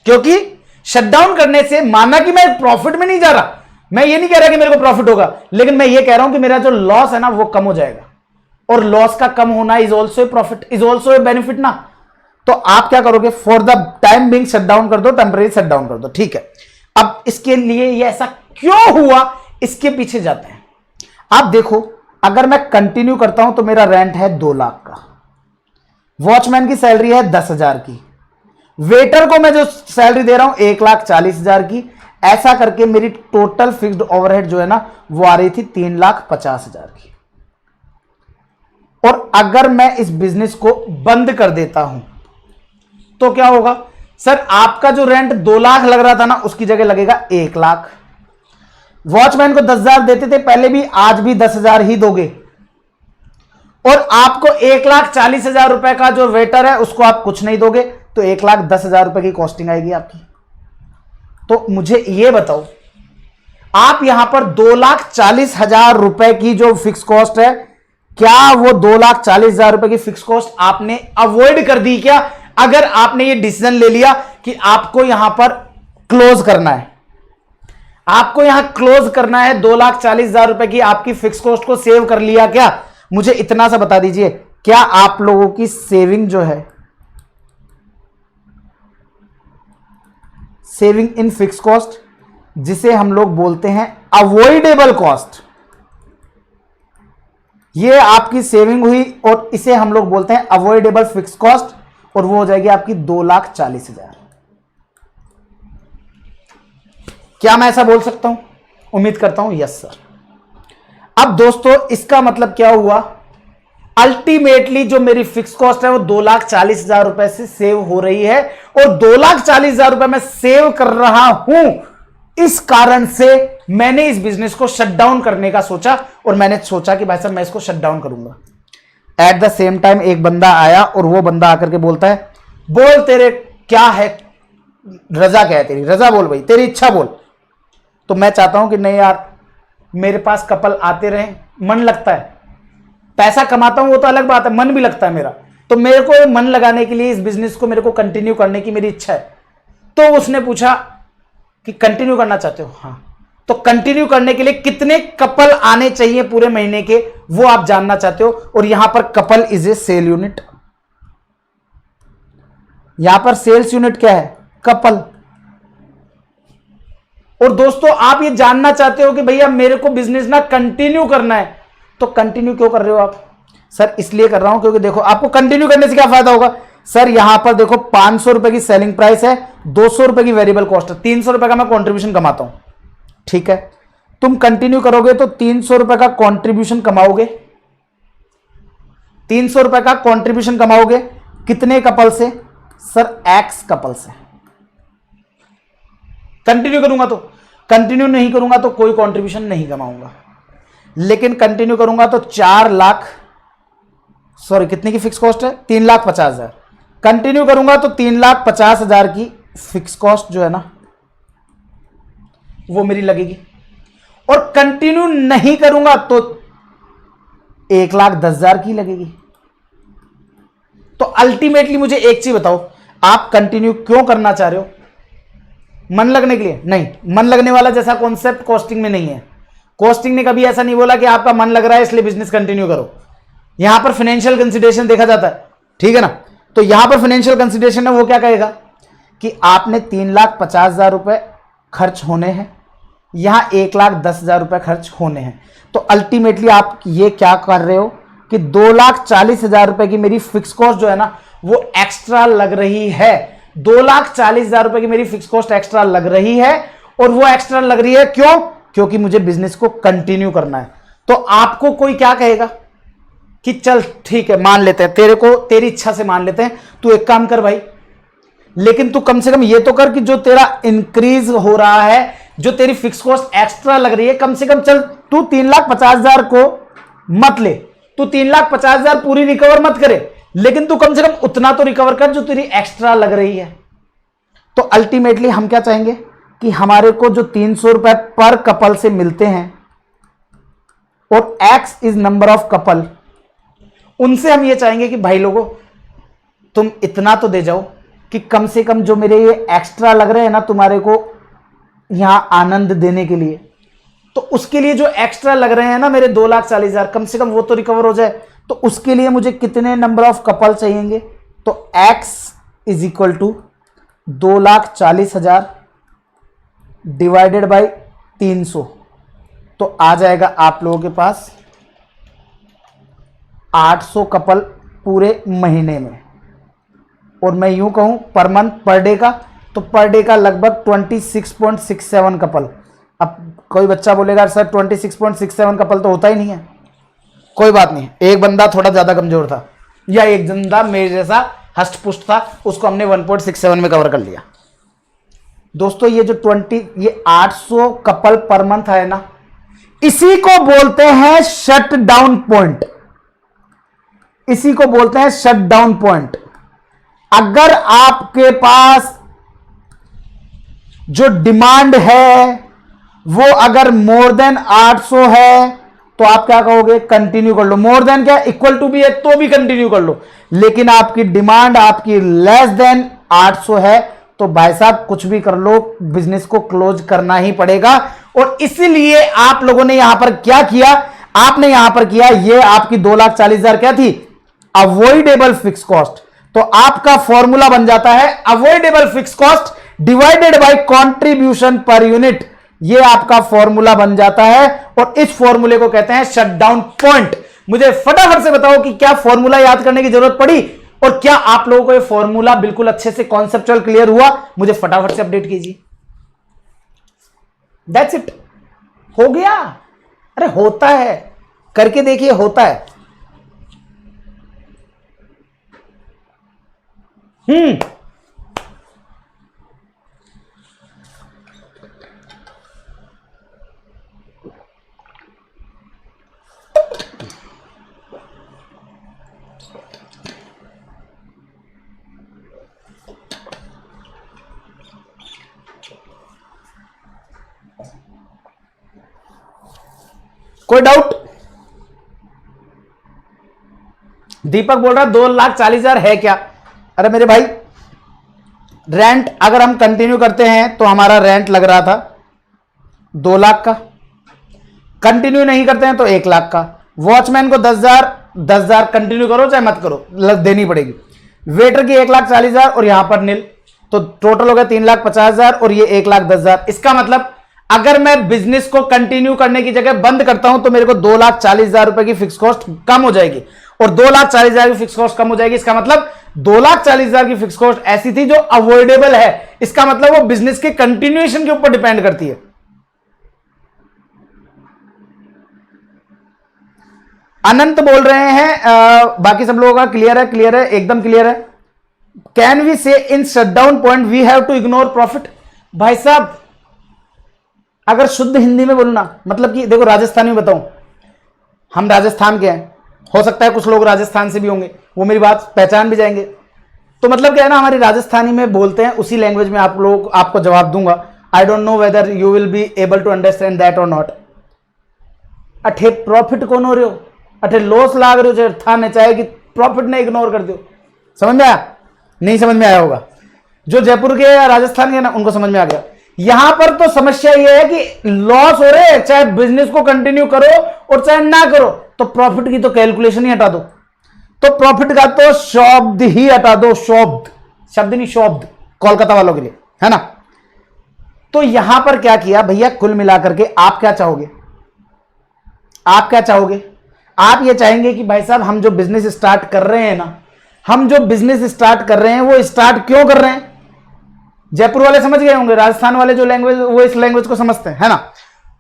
क्योंकि शट डाउन करने से, माना कि मैं प्रॉफिट में नहीं जा रहा, मैं ये नहीं कह रहा कि मेरे को प्रॉफिट होगा, लेकिन मैं ये कह रहा हूं कि मेरा जो लॉस है ना वो कम हो जाएगा, और लॉस का कम होना is also a profit, is also a benefit ना। तो आप क्या करोगे? For the time being shut down कर दो, टेम्परेरी शट डाउन कर दो, ठीक है। अब इसके लिए ये ऐसा क्यों हुआ, इसके पीछे जाते हैं। आप देखो, अगर मैं कंटिन्यू करता हूं तो मेरा रेंट है 2 लाख का, वॉचमैन की सैलरी है 10,000 की, वेटर को मैं जो सैलरी दे रहा हूं 1,40,000 की, ऐसा करके मेरी टोटल फिक्स्ड ओवरहेड जो है ना वो आ रही थी 3,50,000 की। और अगर मैं इस बिजनेस को बंद कर देता हूं तो क्या होगा? सर, आपका जो रेंट 2 लाख लग रहा था ना, उसकी जगह लगेगा 1 लाख। वॉचमैन को 10,000 देते थे पहले भी, आज भी 10,000 ही दोगे। और आपको 1,40,000 रुपए का जो वेटर है उसको आप कुछ नहीं दोगे, तो 1,10,000 रुपए की कॉस्टिंग आएगी आपकी। तो मुझे यह बताओ, आप यहां पर 2,40,000 रुपए की जो फिक्स कॉस्ट है, क्या वो 2,40,000 रुपए की फिक्स कॉस्ट आपने अवॉइड कर दी क्या? अगर आपने ये डिसीजन ले लिया कि आपको यहां पर क्लोज करना है, आपको यहां क्लोज करना है, 2,40,000 रुपए की आपकी फिक्स कॉस्ट को सेव कर लिया क्या? मुझे इतना सा बता दीजिए, क्या आप लोगों की सेविंग जो है, सेविंग इन फिक्स कॉस्ट, जिसे हम लोग बोलते हैं अवॉइडेबल कॉस्ट, ये आपकी सेविंग हुई और इसे हम लोग बोलते हैं अवॉइडेबल फिक्स कॉस्ट, और वो हो जाएगी आपकी 2,40,000। क्या मैं ऐसा बोल सकता हूं? उम्मीद करता हूं यस सर। अब दोस्तों, इसका मतलब क्या हुआ? अल्टीमेटली जो मेरी फिक्स कॉस्ट है वो 2,40,000 रुपए से सेव हो रही है, और 2,40,000 रुपए मैं सेव कर रहा हूं। इस कारण से मैंने इस बिजनेस को शट डाउन करने का सोचा, और मैंने सोचा कि भाई साहब मैं इसको शट डाउन करूंगा। एट द सेम टाइम एक बंदा आया और वो बंदा आकर के बोलता है, बोल तेरे क्या है, रजा क्या है तेरी, रजा बोल भाई, तेरी इच्छा बोल। तो मैं चाहता हूं कि नहीं यार, मेरे पास कपल आते रहे, मन लगता है, पैसा कमाता हूं वो तो अलग बात है, मन भी लगता है मेरा, तो मेरे को मन लगाने के लिए इस बिजनेस को मेरे को कंटिन्यू करने की मेरी इच्छा है। तो उसने पूछा कि कंटिन्यू करना चाहते हो? हाँ। तो कंटिन्यू करने के लिए कितने कपल आने चाहिए पूरे महीने के, वो आप जानना चाहते हो। और यहां पर couple is a sale unit, यहां पर सेल्स यूनिट क्या है? कपल। और दोस्तों, आप ये जानना चाहते हो कि भैया मेरे को बिजनेस ना कंटिन्यू करना है, तो कंटिन्यू क्यों कर रहे हो आप? सर इसलिए कर रहा हूं क्योंकि देखो, आपको कंटिन्यू करने से क्या फायदा होगा? सर यहां पर देखो, 500 रुपए की सेलिंग प्राइस है, 200 रुपए की वेरिएबल कॉस्ट है, 300 रुपए का मैं कॉन्ट्रीब्यूशन कमाता हूं, ठीक है। तुम कंटिन्यू करोगे तो 300 रुपए का कॉन्ट्रीब्यूशन कमाओगे, 300 रुपए का कॉन्ट्रीब्यूशन कमाओगे कितने कपल से? सर एक्स कपल से। कंटिन्यू करूंगा तो, कंटिन्यू नहीं करूंगा तो कोई कंट्रीब्यूशन नहीं कमाऊंगा, लेकिन कंटिन्यू करूंगा तो 4 लाख, सॉरी कितने की फिक्स कॉस्ट है? 3,50,000। कंटिन्यू करूंगा तो 3,50,000 की फिक्स कॉस्ट जो है ना वो मेरी लगेगी, और कंटिन्यू नहीं करूंगा तो 1,10,000 की लगेगी। तो अल्टीमेटली मुझे एक चीज बताओ, आप कंटिन्यू क्यों करना चाह रहे हो? मन लगने के लिए? नहीं, मन लगने वाला जैसा कॉन्सेप्ट कॉस्टिंग में नहीं है। कॉस्टिंग ने कभी ऐसा नहीं बोला कि आपका मन लग रहा है इसलिए बिजनेस कंटिन्यू करो। यहां पर फाइनेंशियल कंसीडरेशन देखा जाता है, ठीक है ना। तो यहां पर फाइनेंशियल कंसीडरेशन है वो क्या कहेगा कि आपने 3,50,000 रुपए खर्च होने हैं, यहां 1,10,000 रुपए खर्च होने हैं। तो अल्टीमेटली आप ये क्या कर रहे हो? कि 2,40,000 रुपए की मेरी फिक्स कॉस्ट जो है ना वो एक्स्ट्रा लग रही है। 2,40,000 रुपए की मेरी फिक्स कॉस्ट एक्स्ट्रा लग रही है, और वो एक्स्ट्रा लग रही है क्यों? क्योंकि मुझे बिजनेस को कंटिन्यू करना है। तो आपको कोई क्या कहेगा कि चल ठीक है, मान लेते हैं, तेरी इच्छा से मान लेते हैं, तू एक काम कर भाई, लेकिन तू कम से कम ये तो कर कि जो तेरा इंक्रीज हो रहा है, जो तेरी फिक्स कॉस्ट एक्स्ट्रा लग रही है, कम से कम चल तू 3,50,000 को मत ले, तू 3,50,000 पूरी रिकवर मत करे, लेकिन तू कम से कम उतना तो रिकवर कर जो तेरी एक्स्ट्रा लग रही है। तो अल्टीमेटली हम क्या चाहेंगे कि हमारे को जो 300 रुपए पर कपल से मिलते हैं और x is number of couple, उनसे हम ये चाहेंगे कि भाई लोगों तुम इतना तो दे जाओ कि कम से कम जो मेरे ये एक्स्ट्रा लग रहे हैं ना तुम्हारे को यहां आनंद देने के लिए, तो उसके लिए जो एक्स्ट्रा लग रहे हैं ना मेरे 2,40,000, कम से कम वो तो रिकवर हो जाए। तो उसके लिए मुझे कितने नंबर ऑफ कपल चाहिए? तो x is equal to 2,40,000 divided by 300, तो आ जाएगा आप लोगों के पास 800 कपल पूरे महीने में। और मैं यूं कहूं पर मंथ, पर डे का, तो पर डे का लगभग 26.67 कपल। अब कोई बच्चा बोलेगा सर 26.67 कपल तो होता ही नहीं है। कोई बात नहीं, एक बंदा थोड़ा ज्यादा कमजोर था या एक बंदा मेरे जैसा हष्ट पुष्ट था, उसको हमने 1.67 में कवर कर लिया। दोस्तों ये जो 800 कपल पर मंथ है ना, इसी को बोलते हैं शट डाउन पॉइंट, इसी को बोलते हैं शट डाउन पॉइंट। अगर आपके पास जो डिमांड है वो अगर मोर देन 800 है तो आप क्या कहोगे? कंटिन्यू कर लो। मोर देन क्या, इक्वल टू भी है तो भी कंटिन्यू कर लो। लेकिन आपकी डिमांड आपकी लेस देन 800 है तो भाई साहब कुछ भी कर लो, बिजनेस को क्लोज करना ही पड़ेगा। और इसीलिए आप लोगों ने यहां पर क्या किया? आपने यहां पर किया, ये आपकी 2,40,000 क्या थी? Avoidable fix cost. तो आपका फॉर्मूला बन जाता है avoidable fix cost divided by contribution per unit. ये आपका फॉर्मूला बन जाता है और इस फॉर्मूले को कहते हैं शटडाउन पॉइंट। मुझे फटाफट से बताओ कि क्या फॉर्मूला याद करने की जरूरत पड़ी और क्या आप लोगों को ये फॉर्मूला बिल्कुल अच्छे से कॉन्सेप्चुअल क्लियर हुआ? मुझे फटाफट से अपडेट कीजिए। दैट्स इट, हो गया। अरे होता है, करके देखिए, होता है। कोई डाउट? दीपक बोल रहा 2,40,000 है क्या? अरे मेरे भाई, रेंट अगर हम कंटिन्यू करते हैं तो हमारा रेंट लग रहा था 2 लाख का, कंटिन्यू नहीं करते हैं तो 1 लाख का। वॉचमैन को 10,000 कंटिन्यू करो चाहे मत करो देनी पड़ेगी। वेटर की 1,40,000 और यहां पर नील, तो टोटल हो गया 3,50,000 और ये 1,10,000। इसका मतलब अगर मैं बिजनेस को कंटिन्यू करने की जगह बंद करता हूं तो मेरे को 2,40,000 रुपए की फिक्स कॉस्ट कम हो जाएगी, और 2,40,000 की फिक्स कॉस्ट कम हो जाएगी। इसका मतलब 2,40,000 की फिक्स कॉस्ट ऐसी थी जो अवॉइडेबल है। इसका मतलब वो बिजनेस के कंटिन्यूएशन के ऊपर डिपेंड करती है। अनंत बोल रहे हैं बाकी सब लोगों का क्लियर है? क्लियर है, एकदम क्लियर है। Can we say in shutdown point we have to ignore profit? भाई साहब अगर शुद्ध हिंदी में बोलना, मतलब कि देखो राजस्थानी में बताऊं, हम राजस्थान के हैं, हो सकता है कुछ लोग राजस्थान से भी होंगे, वो मेरी बात पहचान भी जाएंगे। तो मतलब क्या है ना, हमारी राजस्थानी में बोलते हैं, उसी लैंग्वेज में आप लोग आपको जवाब दूंगा। I don't know whether you will be able to understand that और नॉट। अठे प्रॉफिट कौन हो रहे हो, अठे लॉस लाग रहे हो, थाने चाहे कि प्रॉफिट ने इग्नोर कर दो। समझ में आया? नहीं समझ में आया होगा। जो जयपुर के या राजस्थान के ना, उनको समझ में आ गया। यहां पर तो समस्या यह है कि लॉस हो रहे हैं, चाहे बिजनेस को कंटिन्यू करो और चाहे ना करो, तो प्रॉफिट की तो कैलकुलेशन ही हटा दो। तो प्रॉफिट का तो शब्द ही हटा दो, शब्द नहीं शब्द, कोलकाता वालों के लिए, है ना। तो यहां पर क्या किया भैया, कुल मिलाकर के आप क्या चाहोगे? आप क्या चाहोगे? आप ये चाहेंगे कि भाई साहब हम जो बिजनेस स्टार्ट कर रहे हैं ना, हम जो बिजनेस स्टार्ट कर रहे हैं वो स्टार्ट क्यों कर रहे हैं? जयपुर वाले समझ गए होंगे, राजस्थान वाले जो लैंग्वेज वो इस लैंग्वेज को समझते हैं, है ना।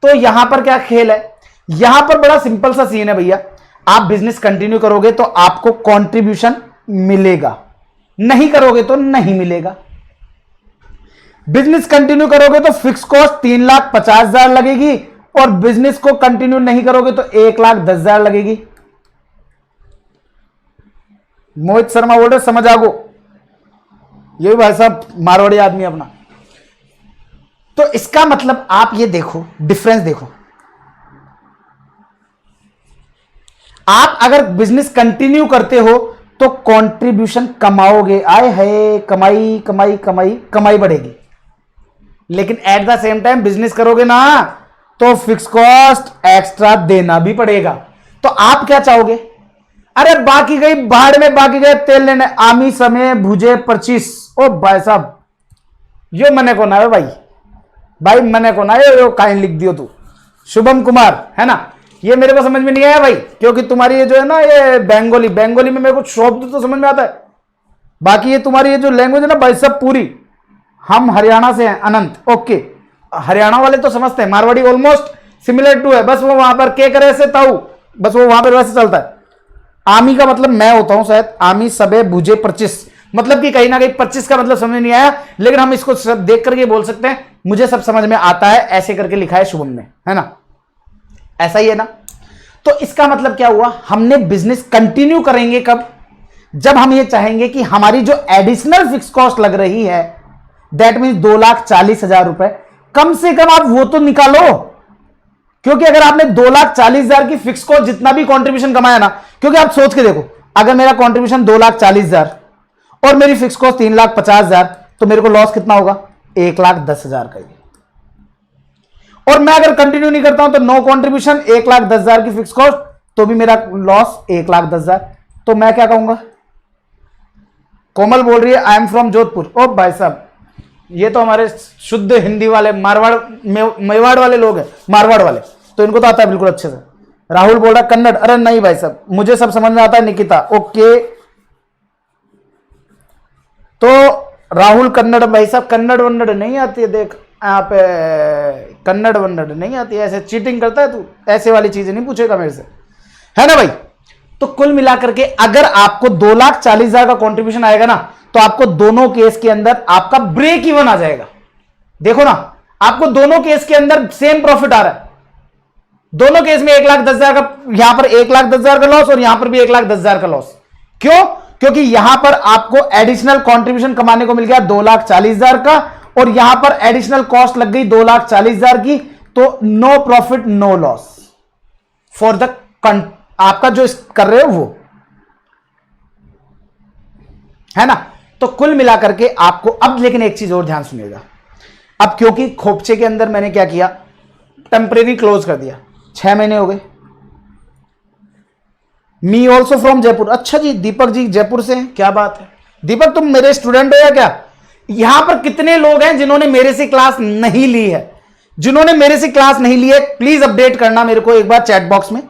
तो यहां पर क्या खेल है, यहां पर बड़ा सिंपल सा सीन है भैया। आप बिजनेस कंटिन्यू करोगे तो आपको कंट्रीब्यूशन मिलेगा, नहीं करोगे तो नहीं मिलेगा। बिजनेस कंटिन्यू करोगे तो फिक्स कॉस्ट 3,50,000 लगेगी, और बिजनेस को कंटिन्यू नहीं करोगे तो 1,10,000 लगेगी। मोहित शर्मा बोल रहे समझ आगो, ये भी भाई साहब मारवाड़ी आदमी अपना। तो इसका मतलब आप ये देखो, डिफरेंस देखो। आप अगर बिजनेस कंटिन्यू करते हो तो कंट्रीब्यूशन कमाओगे, आए है कमाई कमाई कमाई कमाई बढ़ेगी। लेकिन eight the same time business करोगे ना तो फिक्स कॉस्ट एक्स्ट्रा देना भी पड़ेगा। तो आप क्या चाहोगे? अरे बाकी गई बाहर में, बाकी गए तेल लेने, आमी समय भुजे 25। ओ भाई साहब यो मने को ना है भाई मने को ना है, काइन लिख दियो तू शुभम कुमार, है ना। ये मेरे को समझ में नहीं आया भाई, क्योंकि तुम्हारी ये जो है ना ये बंगाली में मेरे को शब्द तो समझ में आता है, बाकी ये तुम्हारी ये जो लैंग्वेज है ना भाई साहब पूरी, हम हरियाणा से हैं अनंत, ओके। हरियाणा वाले तो समझते हैं, मारवाड़ी ऑलमोस्ट सिमिलर टू है, बस वो वहां पर के करे से ताऊ, बस वो वहां पर वैसे चलता है। आमी का मतलब मैं होता हूं शायद, आमी सबे भुजे 25, मतलब कि कहीं ना कहीं 25 का मतलब समझ नहीं आया, लेकिन हम इसको सब देख करके बोल सकते हैं मुझे सब समझ में आता है, ऐसे करके लिखा है शुभम ने, है ना। ऐसा ही है ना। तो इसका मतलब क्या हुआ, हमने बिजनेस कंटिन्यू करेंगे कब? जब हम ये चाहेंगे कि हमारी जो एडिशनल फिक्स कॉस्ट लग रही है दैट मीन 2,40,000 रुपए, कम से कम आप वो तो निकालो। क्योंकि अगर आपने 2,40,000 की फिक्स कॉस्ट जितना भी कंट्रीब्यूशन कमाया ना, क्योंकि आप सोच के देखो, अगर मेरा कंट्रीब्यूशन 2,40,000 और मेरी फिक्स कॉस्ट 3,50,000, तो मेरे को लॉस कितना होगा? 1,10,000 का ही। और मैं अगर कंटिन्यू नहीं करता हूं तो नो कंट्रीब्यूशन, 1,10,000 की फिक्स कॉस्ट, तो भी मेरा लॉस 1,10,000। तो मैं क्या कहूंगा? कोमल बोल रही है आई एम फ्रॉम जोधपुर। ओ भाई साहब ये तो हमारे शुद्ध हिंदी वाले मेवाड़ वाले लोग हैं, मारवाड़ वाले, तो इनको तो आता है बिल्कुल अच्छे से। राहुल बोल रहा कन्नड़, अरे नहीं भाई साहब मुझे सब समझ में आता है। निकिता ओके, तो राहुल कन्नड़ भाई साहब, कन्नड़ वन्नड़ नहीं आती है, देख यहाँ पे कन्नड़ वन्नड़ नहीं आती है, ऐसे चीटिंग करता है तू, ऐसे वाली चीजें नहीं पूछेगा मेरे से, है ना भाई। तो कुल मिलाकर के अगर आपको 2,40,000 का कंट्रीब्यूशन आएगा ना, तो आपको दोनों केस के अंदर आपका ब्रेक इवन आ जाएगा। देखो ना, आपको दोनों केस के अंदर सेम प्रॉफिट आ रहा है। दोनों केस में 1,10,000 का, यहां पर 1,10,000 का लॉस और यहां पर भी 1,10,000 का लॉस। क्यों? क्योंकि यहां पर आपको एडिशनल कंट्रीब्यूशन कमाने को मिल गया 2,40,000 का, और यहां पर एडिशनल कॉस्ट लग गई 2,40,000 की, तो no profit no loss for the आपका जो कर रहे हो वो, है ना। तो कुल मिलाकर के आपको अब, लेकिन एक चीज और ध्यान सुनिएगा, अब क्योंकि खोपचे के अंदर मैंने क्या किया, टेम्परेरी क्लोज कर दिया, 6 महीने हो गए। मी ऑल्सो फ्रॉम जयपुर, अच्छा जी दीपक जी जयपुर से हैं, क्या बात है। दीपक तुम मेरे स्टूडेंट हो या क्या? यहां पर कितने लोग हैं जिन्होंने मेरे से क्लास नहीं ली है? जिन्होंने मेरे से क्लास नहीं ली है प्लीज अपडेट करना मेरे को एक बार चैट बॉक्स में।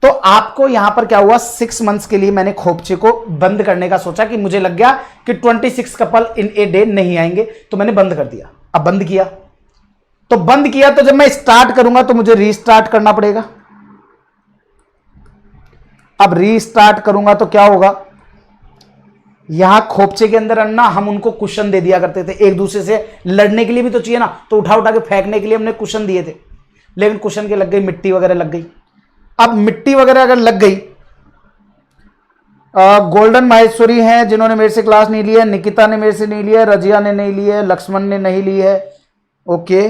तो आपको यहां पर क्या हुआ, 6 मंथ्स के लिए मैंने खोपचे को बंद करने का सोचा कि मुझे लग गया कि 26 कपल इन ए डे नहीं आएंगे, तो मैंने बंद कर दिया। अब बंद किया तो जब मैं स्टार्ट करूंगा तो मुझे रीस्टार्ट करना पड़ेगा। अब रीस्टार्ट करूंगा तो क्या होगा, यहां खोपचे के अंदर अन्ना हम उनको कुशन दे दिया करते थे, एक दूसरे से लड़ने के लिए भी तो चाहिए ना, तो उठा उठा के फेंकने के लिए हमने कुशन दिए थे, लेकिन कुशन के लग गई मिट्टी वगैरह लग गई। अब मिट्टी वगैरह अगर लग गई, गोल्डन माहेश्वरी हैं जिन्होंने मेरे से क्लास नहीं ली है, निकिता ने मेरे से नहीं लिया है, रजिया ने नहीं ली है, लक्ष्मण ने नहीं ली है, ओके,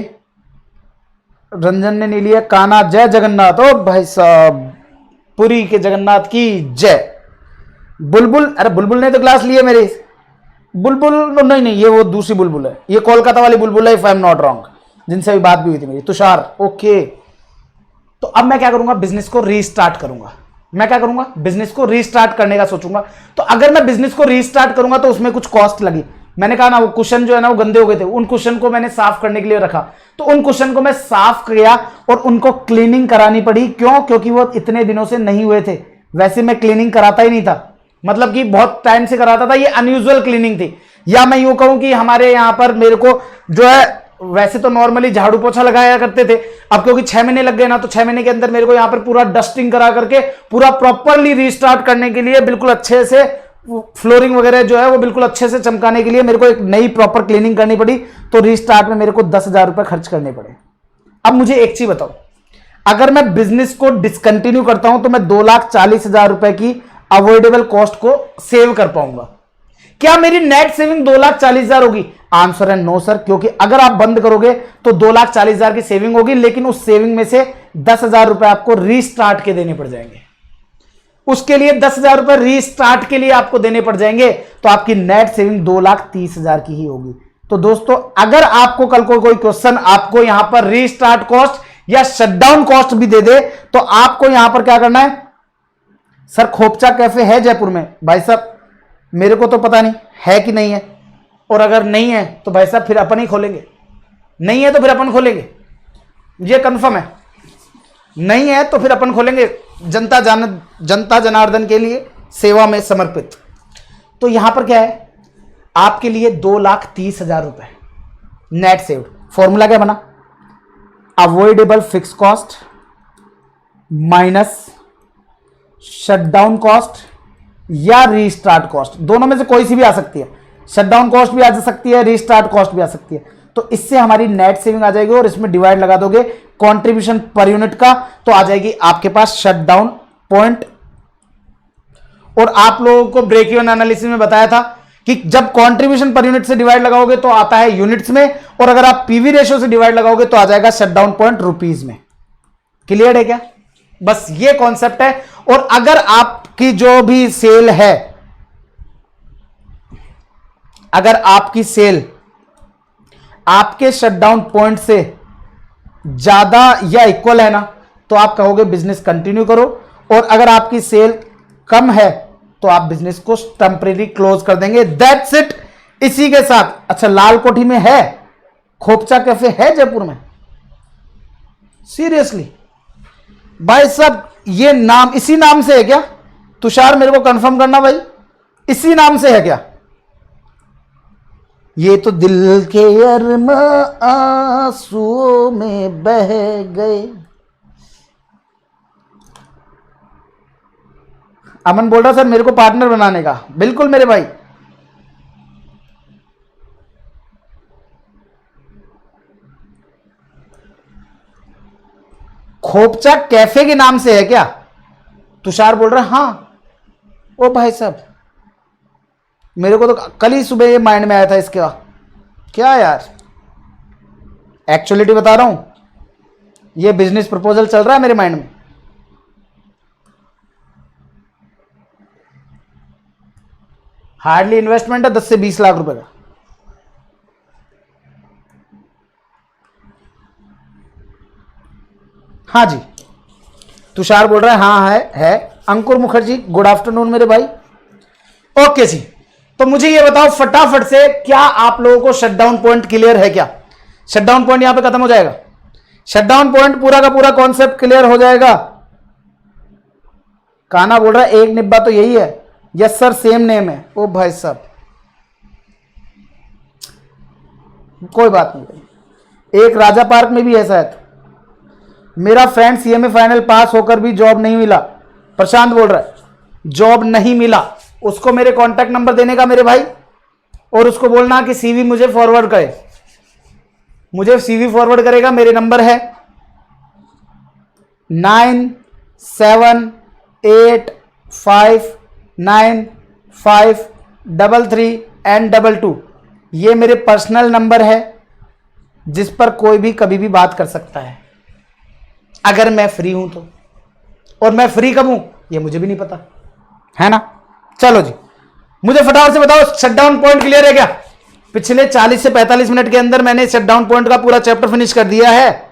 रंजन ने नहीं लिया, काना जय जगन्नाथ, ओ भाई साहब पुरी के जगन्नाथ की जय। बुलबुल, अरे बुलबुल ने तो क्लास ली है मेरी, बुलबुल नहीं ये वो दूसरी बुलबुल है, ये कोलकाता वाली बुलबुल है if I am not wrong, जिनसे भी बात भी हुई थी मेरी, तुषार ओके। तो अब मैं क्या करूंगा, बिजनेस को रीस्टार्ट करूंगा। मैं क्या करूंगा, बिजनेस को रीस्टार्ट करने का सोचूंगा। तो अगर मैं बिजनेस को रीस्टार्ट करूंगा तो उसमें कुछ कॉस्ट लगी, मैंने कहा ना वो कुशन जो है ना वो गंदे हो गए थे, उन कुशन को मैंने साफ करने के लिए रखा, तो उन कुशन को मैं साफ किया और उनको क्लीनिंग करानी पड़ी। क्यों? क्योंकि वो इतने दिनों से नहीं हुए थे। वैसे मैं क्लीनिंग कराता ही नहीं था, मतलब कि बहुत टाइम से कराता था, ये अनयूजुअल क्लीनिंग थी। या मैं यूं कहूं कि हमारे यहां पर मेरे को जो है वैसे तो नॉर्मली झाड़ू पोछा लगाया करते थे, अब क्योंकि 6 महीने लग गए ना, तो 6 महीने के अंदर मेरे को यहां पर पूरा डस्टिंग करा करके पूरा प्रॉपरली रीस्टार्ट करने के लिए, बिल्कुल अच्छे से फ्लोरिंग वगैरह जो है वो बिल्कुल अच्छे से चमकाने के लिए मेरे को एक नई प्रॉपर क्लीनिंग करनी पड़ी। तो रीस्टार्ट में मेरे को 10,000 रुपए खर्च करने पड़े। अब मुझे एक चीज बताओ, अगर मैं बिजनेस को डिसकंटिन्यू करता हूं तो मैं 2,40,000 रुपए की अवॉइडेबल कॉस्ट को सेव कर पाऊंगा। क्या मेरी नेट सेविंग 2,40,000 होगी? आंसर है नो सर, क्योंकि अगर आप बंद करोगे तो 2,40,000 की सेविंग होगी, लेकिन उस सेविंग में से 10,000 रुपए आपको रीस्टार्ट के देने पड़ जाएंगे। उसके लिए 10,000 रुपए रीस्टार्ट के लिए आपको देने पड़ जाएंगे, तो आपकी नेट सेविंग 2,30,000 की ही होगी। तो दोस्तों, अगर आपको कल को कोई क्वेश्चन आपको यहां पर रीस्टार्ट कॉस्ट या शटडाउन कॉस्ट भी दे दे, तो आपको यहां पर क्या करना है? सर खोपचा कैफे है जयपुर में? भाई साहब मेरे को तो पता नहीं है कि नहीं है, और अगर नहीं है तो भाई साहब फिर अपन ही खोलेंगे। नहीं है तो फिर अपन खोलेंगे, ये कंफर्म है। नहीं है तो फिर अपन खोलेंगे, जनता जनार्दन के लिए सेवा में समर्पित। तो यहां पर क्या है आपके लिए? 2,30,000 रुपए नेट सेव्ड। फॉर्मूला क्या बना? Avoidable fix cost minus shutdown cost या रीस्टार्ट कॉस्ट, दोनों में से कोई सी भी आ सकती है। शटडाउन कॉस्ट भी आ सकती है, रीस्टार्ट कॉस्ट भी आ सकती है। तो इससे हमारी नेट सेविंग आ जाएगी, और इसमें डिवाइड लगा दोगे कंट्रीब्यूशन पर यूनिट का, तो आ जाएगी आपके पास शटडाउन पॉइंट। और आप लोगों को ब्रेक इवन एनालिसिस में बताया था कि जब कंट्रीब्यूशन पर यूनिट से डिवाइड लगाओगे तो आता है यूनिट्स में, और अगर आप पीवी रेशियो से डिवाइड लगाओगे तो आ जाएगा शटडाउन पॉइंट रुपीज में। क्लियर है क्या? बस ये कॉन्सेप्ट है। और अगर आपकी जो भी सेल है, अगर आपकी सेल आपके शटडाउन पॉइंट से ज्यादा या इक्वल है ना, तो आप कहोगे बिजनेस कंटिन्यू करो, और अगर आपकी सेल कम है तो आप बिजनेस को टेम्परेरी क्लोज कर देंगे। That's it. इसी के साथ, अच्छा लाल कोठी में है खोपचा कैफे है जयपुर में? सीरियसली भाई साहब, ये नाम इसी नाम से है क्या? तुषार मेरे को कंफर्म करना भाई, इसी नाम से है क्या? ये तो दिल के अरमा आंसुओं में बह गए। अमन बोल रहा सर मेरे को पार्टनर बनाने का। बिल्कुल मेरे भाई, खोपचा कैफे के नाम से है क्या? तुषार बोल रहा है हाँ। ओ भाई साहब, मेरे को तो कल ही सुबह ये माइंड में आया था इसके बाद। क्या यार, एक्चुअलिटी बता रहा हूं, ये बिजनेस प्रपोजल चल रहा है मेरे माइंड में। हार्डली इन्वेस्टमेंट है 10 से 20 लाख रुपए का। हाँ जी, तुषार बोल रहा है हाँ है। अंकुर मुखर्जी गुड आफ्टरनून मेरे भाई। ओके जी, तो मुझे ये बताओ फटाफट से, क्या आप लोगों को शटडाउन पॉइंट क्लियर है क्या? शटडाउन पॉइंट यहां पे खत्म हो जाएगा। शटडाउन पॉइंट पूरा का पूरा कॉन्सेप्ट क्लियर हो जाएगा। काना बोल रहा है एक निब्बा तो यही है। यस सर सेम नेम है। ओ भाई साहब कोई बात नहीं, एक राजा पार्क में भी है शायद। मेरा फ्रेंड सीएमए फाइनल पास होकर भी जॉब नहीं मिला। प्रशांत बोल रहा है जॉब नहीं मिला, उसको मेरे कांटेक्ट नंबर देने का मेरे भाई, और उसको बोलना कि सीवी मुझे फॉरवर्ड करे। मुझे सीवी फॉरवर्ड करेगा, मेरे नंबर है 97859533 ये मेरे पर्सनल नंबर है, जिस पर कोई भी कभी भी बात कर सकता है अगर मैं फ्री हूं तो। और मैं फ्री कब हूं ये मुझे भी नहीं पता है ना। चलो जी, मुझे फटाफट से बताओ शटडाउन पॉइंट क्लियर है क्या? पिछले 40 से 45 मिनट के अंदर मैंने शटडाउन पॉइंट का पूरा चैप्टर फिनिश कर दिया है।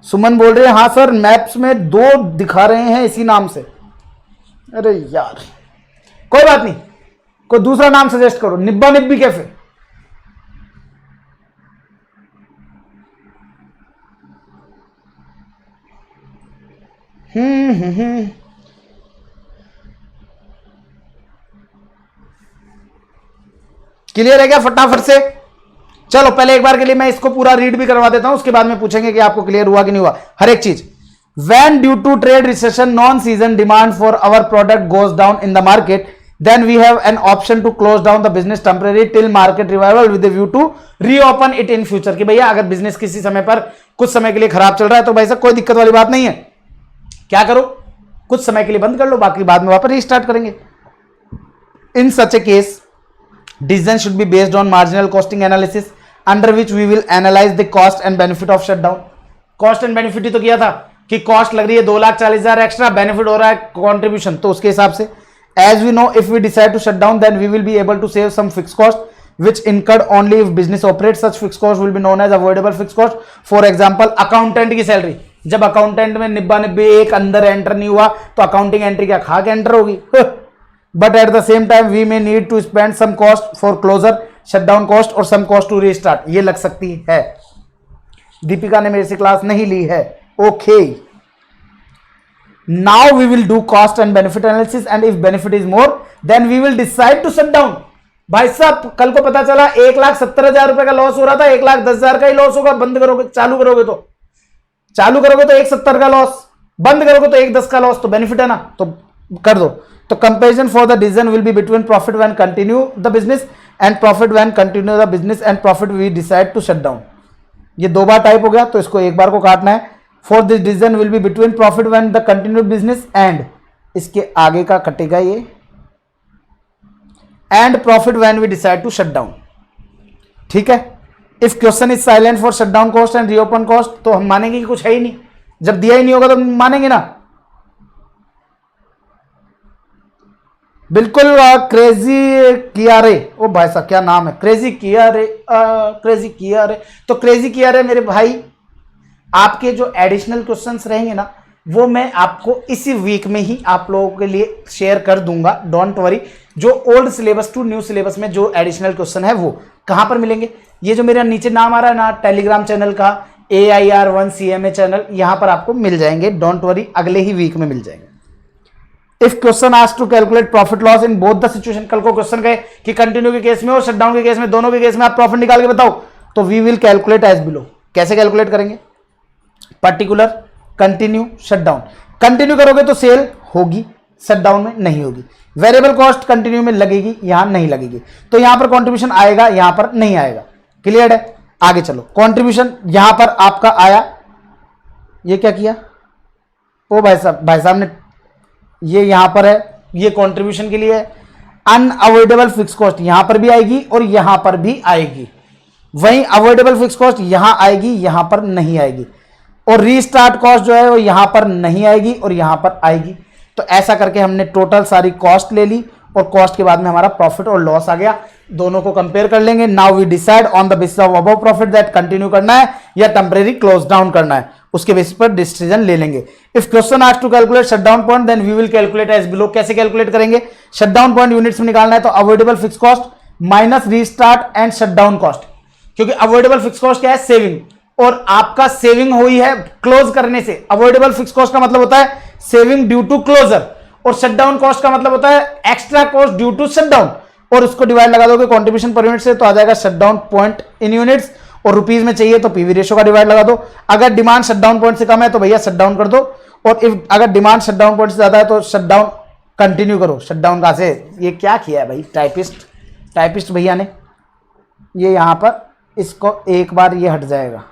सुमन बोल रहे हैं हाँ सर मैप्स में 2 दिखा रहे हैं इसी नाम से। अरे यार कोई बात नहीं, कोई दूसरा नाम सजेस्ट करो, निब्बा निब्बी कैफे। क्लियर है क्या फटाफट से? चलो पहले एक बार के लिए मैं इसको पूरा रीड भी करवा देता हूं, उसके बाद में पूछेंगे कि आपको क्लियर हुआ कि नहीं हुआ हर एक चीज। When due to trade recession non-season demand for our product goes down in the market, then we have an option to close down the business temporarily till market revival with a view to reopen it in future। कि भैया अगर business किसी समय पर कुछ समय के लिए खराब चल रहा है तो भाई साहब कोई दिक्कत वाली बात नहीं है, क्या करो कुछ समय के लिए बंद कर लो, बाकी बाद में वापस रीस्टार्ट करेंगे। इन सच ए case decision should be based on marginal costing analysis under which we will analyze the cost and benefit of shutdown। Cost and benefit ही तो किया था कि कॉस्ट लग रही है 2,40,000 एक्स्ट्रा, बेनिफिट हो रहा है कंट्रीब्यूशन, तो उसके हिसाब से as we know if we decide to shut down then we will be able to save some fix cost which incurred only if business operate. Such fix cost will be known as avoidable fix cost. For example accountant की सैलरी, जब accountant में निब्बा निब्बी एक अंदर enter नहीं हुआ तो अकाउंटिंग एंट्री क्या खा के एंटर होगी? But at the same time we may need to spend some cost for closure, shutdown cost और सम कॉस्ट टू रीस्टार्ट। ये लग सकती है। दीपिका ने मेरे से क्लास नहीं ली है, okay. Now we will do cost and benefit analysis and if benefit is more then we will decide to shut down. भाई साहब कल को पता चला 1,70,000 रुपए का लॉस हो रहा था, 1,10,000 का ही लॉस होगा। बंद करोगे, चालू करोगे तो 1,70 का लॉस, बंद करोगे तो 1,10 का लॉस, तो बेनिफिट है ना, तो कर दो। तो comparison for the decision will be between profit when continue the business and profit when continue the business and profit we decide to shut down. ये दो बार टाइप हो गया तो इसको एक बार को काटना है। For this decision will be between profit when the continued business and, इसके आगे का कटेगा ये, and profit when we decide to shut down. ठीक है। If question is silent for shut down cost and reopen cost, तो हम मानेंगे कि कुछ है ही नहीं। जब दिया ही नहीं होगा तो मानेंगे ना, बिल्कुल। क्रेजी किया रे, ओ भाई साहब क्या नाम है, क्रेजी किया रे, क्रेजी किया रे। तो क्रेजी किया रे मेरे भाई, आपके जो एडिशनल क्वेश्चंस रहेंगे ना वो मैं आपको इसी वीक में ही आप लोगों के लिए शेयर कर दूंगा, डोंट वरी। जो old syllabus to new syllabus में जो एडिशनल क्वेश्चन है वो कहां पर मिलेंगे? ये जो मेरा नीचे नाम आ रहा है ना टेलीग्राम चैनल का, AIR1CMA चैनल, यहां पर आपको मिल जाएंगे, डोंट वरी, अगले ही वीक में मिल जाएंगे। If question asked to calculate profit loss in both the situation, कल को क्वेश्चन गए कि कंटिन्यू के केस में और शटडाउन के केस में, दोनों के केस में आप प्रॉफिट निकाल के बताओ, तो we will calculate as below. कैसे कैलकुलेट करेंगे? Particular, continue, shutdown. कंटिन्यू करोगे तो सेल होगी, शटडाउन में नहीं होगी। वेरिएबल कॉस्ट कंटिन्यू में लगेगी, यहां नहीं लगेगी, तो यहां पर कॉन्ट्रीब्यूशन आएगा, यहां पर नहीं आएगा। क्लियर है? आगे चलो। कॉन्ट्रीब्यूशन यहां पर आपका आया, ये क्या किया? ओ भाई साहब ने, ये यहां पर है, ये कंट्रीब्यूशन के लिए है। अनअवॉइडेबल फिक्स कॉस्ट यहां पर भी आएगी और यहां पर भी आएगी, वहीं अवॉइडेबल फिक्स कॉस्ट यहां आएगी, यहां पर नहीं आएगी, और रीस्टार्ट कॉस्ट जो है वो यहां पर नहीं आएगी और यहां पर आएगी। तो ऐसा करके हमने टोटल सारी कॉस्ट ले ली और कॉस्ट के बाद में हमारा प्रॉफिट और लॉस आ गया। दोनों को कंपेयर कर लेंगे। Now we decide on the basis of above profit that continue करना है या टेम्परेरी क्लोज डाउन करना है, उसके बेसिस पर डिसीजन ले लेंगे। If question asked to calculate shutdown point then we will calculate as below. कैसे कैलकुलेट करेंगे? शटडाउन पॉइंट यूनिट्स में निकालना है, तो avoidable fix cost minus restart and shutdown cost, क्योंकि अवॉइडेबल फिक्स कॉस्ट क्या है? सेविंग, और आपका सेविंग हुई है क्लोज करने से। अवॉइडेबल फिक्स कॉस्ट का मतलब होता है सेविंग ड्यू टू क्लोजर, और शटडाउन कॉस्ट का मतलब होता है extra cost due to shutdown, और उसको डिवाइड लगा दोगे कंट्रीब्यूशन पर यूनिट से तो आ जाएगा शटडाउन पॉइंट इन यूनिट्स, और रुपीज में चाहिए तो पीवी रेशो का डिवाइड लगा दो। अगर डिमांड शटडाउन पॉइंट से कम है तो भैया शटडाउन कर दो, और इफ अगर डिमांड शटडाउन पॉइंट से ज्यादा है तो शटडाउन कंटिन्यू करो। शटडाउन कहां से? ये क्या किया है भाई टाइपिस्ट भैया ने, ये यहां पर इसको एक बार ये हट जाएगा।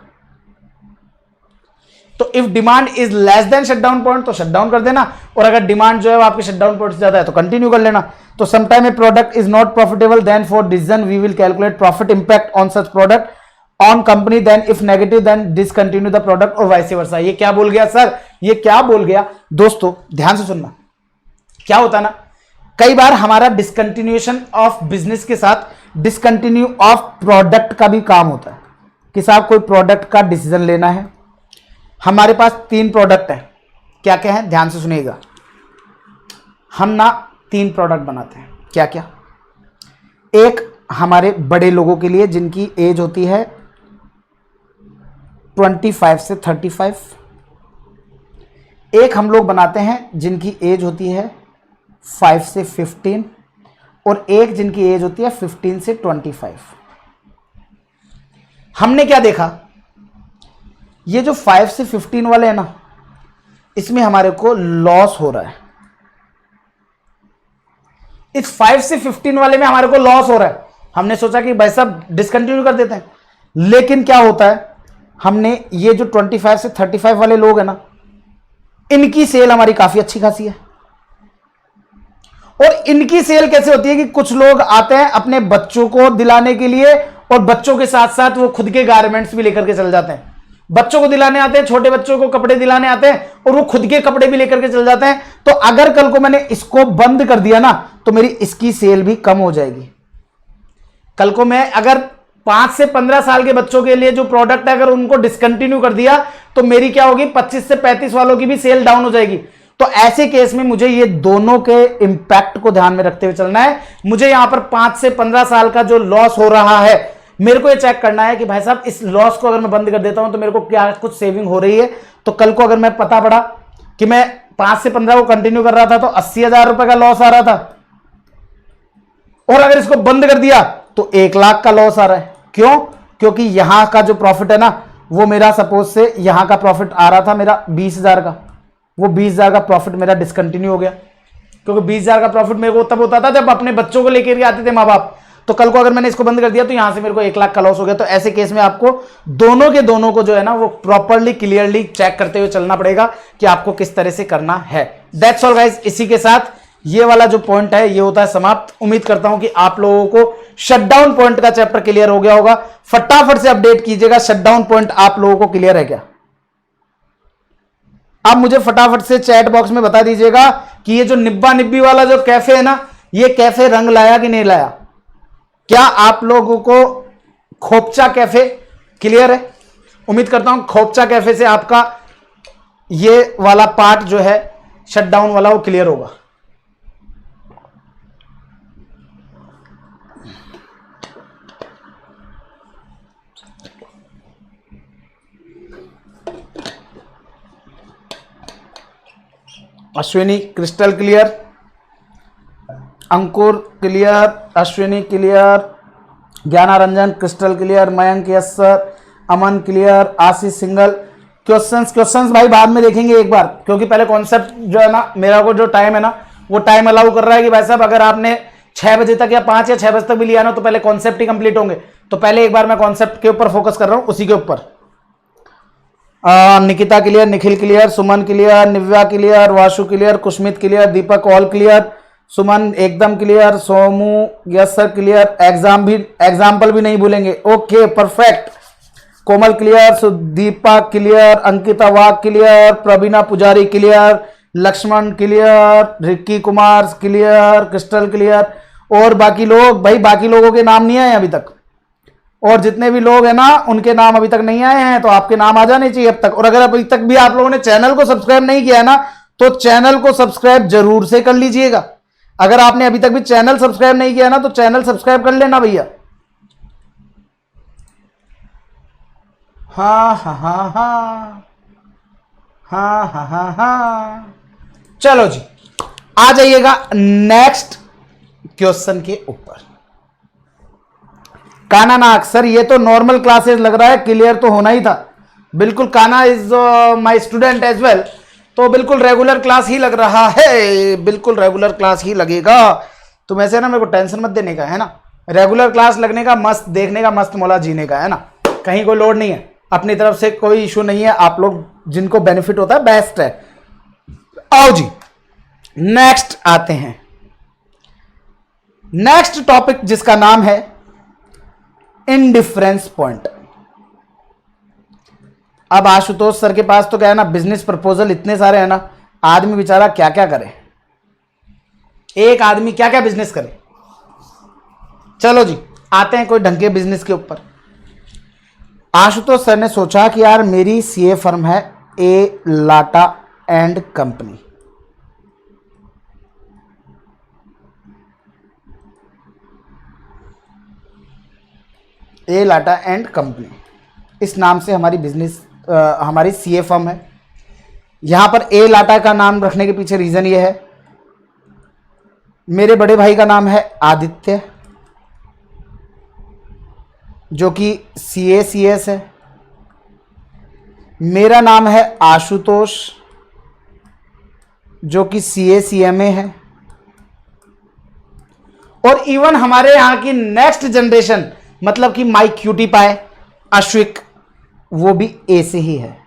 तो if demand is less than shutdown point तो शटडाउन कर देना, और अगर डिमांड जो है वो आपके शटडाउन पॉइंट से ज्यादा है तो कंटिन्यू कर लेना। तो sometime a product is not profitable then for decision we will calculate profit impact on such product on company, then if negative then discontinue the product और वाइस वर्सा। ये क्या बोल गया सर? ये क्या बोल गया? दोस्तों ध्यान से सुनना। क्या होता ना, कई बार हमारा डिसकंटिन्यूएशन ऑफ बिजनेस के साथ डिसकंटिन्यू ऑफ प्रोडक्ट का भी काम होता है कि साहब कोई प्रोडक्ट का डिसीजन लेना है। हमारे पास 3 प्रोडक्ट हैं, क्या क्या है? ध्यान से सुनिएगा। हम ना 3 प्रोडक्ट बनाते हैं। क्या क्या? एक हमारे बड़े लोगों के लिए जिनकी एज होती है 25 से 35। एक हम लोग बनाते हैं जिनकी एज होती है 5 से 15 और एक जिनकी एज होती है 15 से 25। हमने क्या देखा, ये जो 5 से 15 वाले हैं ना, इसमें हमारे को लॉस हो रहा है। इस 5 से 15 वाले में हमारे को लॉस हो रहा है। हमने सोचा कि भाई साहब डिसकंटिन्यू कर देते हैं, लेकिन क्या होता है, हमने ये जो 25 से 35 वाले लोग हैं ना, इनकी सेल हमारी काफी अच्छी खासी है। और इनकी सेल कैसे होती है कि कुछ लोग आते हैं अपने बच्चों को दिलाने के लिए और बच्चों के साथ साथ वो खुद के गारमेंट्स भी लेकर के चल जाते हैं। बच्चों को दिलाने आते हैं, छोटे बच्चों को कपड़े दिलाने आते हैं और वो खुद के कपड़े भी लेकर के चल जाते हैं। तो अगर कल को मैंने इसको बंद कर दिया ना, तो मेरी इसकी सेल भी कम हो जाएगी। कल को मैं अगर 5 से 15 साल के बच्चों के लिए जो प्रोडक्ट है, अगर उनको डिसकंटिन्यू कर दिया, तो मेरी क्या होगी, 25 से 35 वालों की भी सेल डाउन हो जाएगी। तो ऐसे केस में मुझे ये दोनों के इंपैक्ट को ध्यान में रखते हुए चलना है। मुझे यहां पर 5 से 15 साल का जो लॉस हो रहा है, मेरे को ये चेक करना है कि भाई साहब इस लॉस को अगर मैं बंद कर देता हूं तो मेरे को क्या कुछ सेविंग हो रही है। तो कल को अगर मैं पता पड़ा कि मैं 5 से 15 को कंटिन्यू कर रहा था तो 80,000 रुपए का लॉस आ रहा था, और अगर इसको बंद कर दिया तो 1 लाख का लॉस आ रहा है। क्यों? क्योंकि यहां का जो प्रॉफिट है ना, वो मेरा सपोज से यहां का प्रॉफिट आ रहा था मेरा 20,000 का, वो 20,000 का प्रॉफिट मेरा डिसकंटिन्यू हो गया। क्योंकि 20,000 का प्रॉफिट मेरे को तब होता था जब अपने बच्चों को लेकर आते थे माँ बाप। तो कल को अगर मैंने इसको बंद कर दिया तो यहां से मेरे को 1 लाख का लॉस हो गया। तो ऐसे केस में आपको दोनों के दोनों को जो है ना, वो प्रॉपरली क्लियरली चेक करते हुए चलना पड़ेगा कि आपको किस तरह से करना है। That's all guys. इसी के साथ ये वाला जो पॉइंट है ये होता है समाप्त। उम्मीद करता हूं कि आप लोगों को शटडाउन पॉइंट का चैप्टर क्लियर हो गया होगा। फटाफट से अपडेट कीजिएगा, शटडाउन पॉइंट आप लोगों को क्लियर है क्या? आप मुझे फटाफट से चैट बॉक्स में बता दीजिएगा कि ये जो निब्बा निब्बी वाला जो कैफे है ना, ये कैफे रंग लाया कि नहीं लाया। क्या आप लोगों को खोपचा कैफे क्लियर है? उम्मीद करता हूं खोपचा कैफे से आपका ये वाला पार्ट जो है शटडाउन वाला वो क्लियर होगा। Ashwini crystal clear, Ankur clear, Ashwini clear, Gyanaranjan crystal clear, Mayank yes sir, Aman clear, Ashish single. Questions भाई बाद में देखेंगे एक बार, क्योंकि पहले कॉन्सेप्ट जो है ना, मेरा को जो टाइम है ना, वो टाइम अलाउ कर रहा है कि भाई साहब अगर आपने 6 बजे तक या 5 या 6 बजे तक भी लिया ना, तो पहले कॉन्सेप्ट ही कंप्लीट होंगे। तो पहले एक बार मैं कॉन्सेप्ट के ऊपर फोकस कर रहा हूं, उसी के ऊपर। Nikita clear, Nikhil clear, Suman clear, Nivya clear, Vashu clear, Kushmit clear, Deepak all clear, Suman एकदम clear, Somu yes sir clear, example भी नहीं भूलेंगे। Okay perfect. Komal clear, Sudipa clear, Ankita Wagh clear, Praveena Pujari clear, Lakshman clear, Rikki Kumar clear, crystal clear. और बाकी लोग, भाई बाकी लोगों के नाम नहीं आए अभी तक, और जितने भी लोग हैं ना उनके नाम अभी तक नहीं आए हैं, तो आपके नाम आ जाने चाहिए अब तक। और अगर अभी तक भी आप लोगों ने चैनल को सब्सक्राइब नहीं किया है ना, तो चैनल को सब्सक्राइब जरूर से कर लीजिएगा। अगर आपने अभी तक भी चैनल सब्सक्राइब नहीं किया ना, तो चैनल सब्सक्राइब कर लेना भैया। हाँ हाँ हाँ हाँ हाँ हाँ हाँ हाँ। चलो जी, आ जाइएगा नेक्स्ट क्वेश्चन के ऊपर। काना नाग सर, ये तो नॉर्मल क्लासेस लग रहा है, क्लियर तो होना ही था। बिल्कुल, काना is my student as well, तो बिल्कुल रेगुलर क्लास ही लग रहा है, बिल्कुल रेगुलर क्लास ही लगेगा। तुम ऐसे ना मेरे को टेंशन मत देने का, है ना। रेगुलर क्लास लगने का, मस्त देखने का, मस्त मौला जीने का, है ना। कहीं कोई लोड नहीं है, अपनी तरफ से कोई इशू नहीं है। आप लोग जिनको बेनिफिट होता है बेस्ट है। आओ जी नेक्स्ट आते हैं। नेक्स्ट टॉपिक जिसका नाम है इंडिफरेंस पॉइंट। अब आशुतोष सर के पास तो क्या है ना, बिजनेस प्रपोजल इतने सारे हैं ना, आदमी बेचारा क्या क्या करे, एक आदमी क्या क्या बिजनेस करे। चलो जी आते हैं कोई ढंग के बिजनेस के ऊपर। आशुतोष सर ने सोचा कि यार मेरी सीए फर्म है A Lata and company. A Lata and company, इस नाम से हमारी बिजनेस हमारी सीए फर्म है। यहां पर ए लाटा का नाम रखने के पीछे रीजन ये है, मेरे बड़े भाई का नाम है आदित्य जो कि CACS है, मेरा नाम है आशुतोष जो कि CACMA है, और इवन हमारे यहां की नेक्स्ट जनरेशन मतलब कि माई क्यूटी पाए अश्विक, वो भी ए से ही है,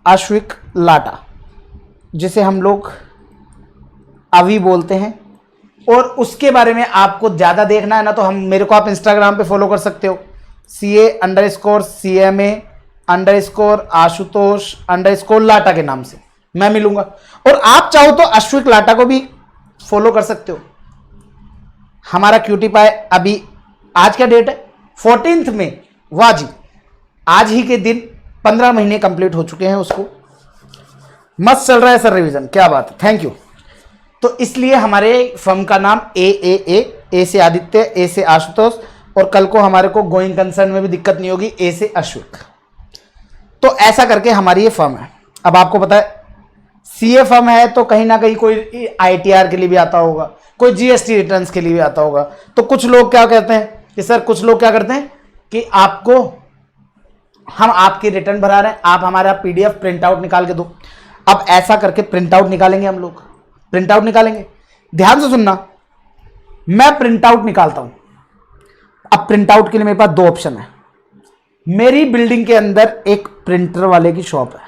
अश्विक लाटा जिसे हम लोग अवी बोलते हैं। और उसके बारे में आपको ज़्यादा देखना है ना, तो हम मेरे को आप इंस्टाग्राम पे फॉलो कर सकते हो, CA_CMA_आशुतोष_लाटा के नाम से मैं मिलूंगा। और आप चाहो तो अश्विक लाटा को भी फॉलो कर सकते हो। हमारा क्यूटी पाए अभी आज का डेट है 14 में, वाह जी, आज ही के दिन 15 महीने कंप्लीट हो चुके हैं उसको। मस्त चल रहा है सर रिवीजन, क्या बात है, थैंक यू। तो इसलिए हमारे फर्म का नाम ए से आदित्य, ए से आशुतोष, और कल को हमारे को गोइंग कंसर्न में भी दिक्कत नहीं होगी, ए से अश्विक। तो ऐसा करके हमारी ये फर्म है। अब आपको पता है सीए फर्म है तो कहीं ना कहीं कोई ITR के लिए भी आता होगा, कोई GST रिटर्न्स के लिए भी आता होगा। तो कुछ लोग क्या कहते हैं कि सर, कुछ लोग क्या करते हैं कि आपको हम आपकी रिटर्न भरा रहे हैं, आप हमारा PDF प्रिंट आउट निकाल के दो। अब ऐसा करके प्रिंट आउट निकालेंगे, हम लोग प्रिंट आउट निकालेंगे। ध्यान से सुनना, मैं प्रिंट आउट निकालता हूं। अब प्रिंट आउट के लिए मेरे पास दो ऑप्शन है। मेरी बिल्डिंग के अंदर एक प्रिंटर वाले की शॉप है,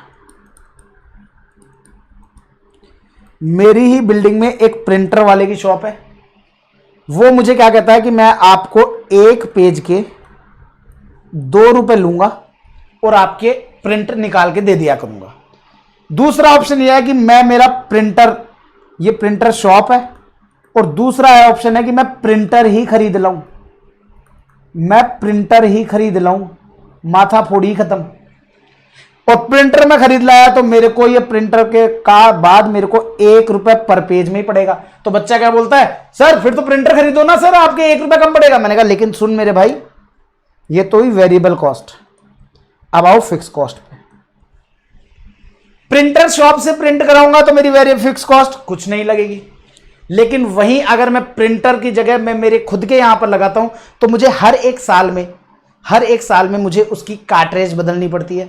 मेरी ही बिल्डिंग में एक प्रिंटर वाले की शॉप है। वो मुझे क्या कहता है कि मैं आपको एक पेज के 2 रुपए लूंगा और आपके प्रिंटर निकाल के दे दिया करूंगा। दूसरा ऑप्शन यह है कि मैं मेरा प्रिंटर, ये प्रिंटर शॉप है, और दूसरा ऑप्शन है कि मैं प्रिंटर ही खरीद लाऊं, मैं प्रिंटर ही खरीद लाऊं, माथा फोड़ी खत्म। और प्रिंटर में खरीद लाया तो मेरे को ये प्रिंटर के का बाद मेरे को 1 रुपए पर पेज में ही पड़ेगा। तो बच्चा क्या बोलता है, सर फिर तो प्रिंटर खरीदो ना सर, आपके 1 रुपए कम पड़ेगा। मैंने कहा लेकिन सुन मेरे भाई, ये तो ही वेरिएबल कॉस्ट। अब आओ फिक्स कॉस्ट पे। प्रिंटर शॉप से प्रिंट कराऊंगा तो मेरी वेरिएबल फिक्स कॉस्ट कुछ नहीं लगेगी, लेकिन वहीं अगर मैं प्रिंटर की जगह मैं मेरे खुद के यहां पर लगाता हूं तो मुझे हर एक साल में मुझे उसकी कार्ट्रेज बदलनी पड़ती है।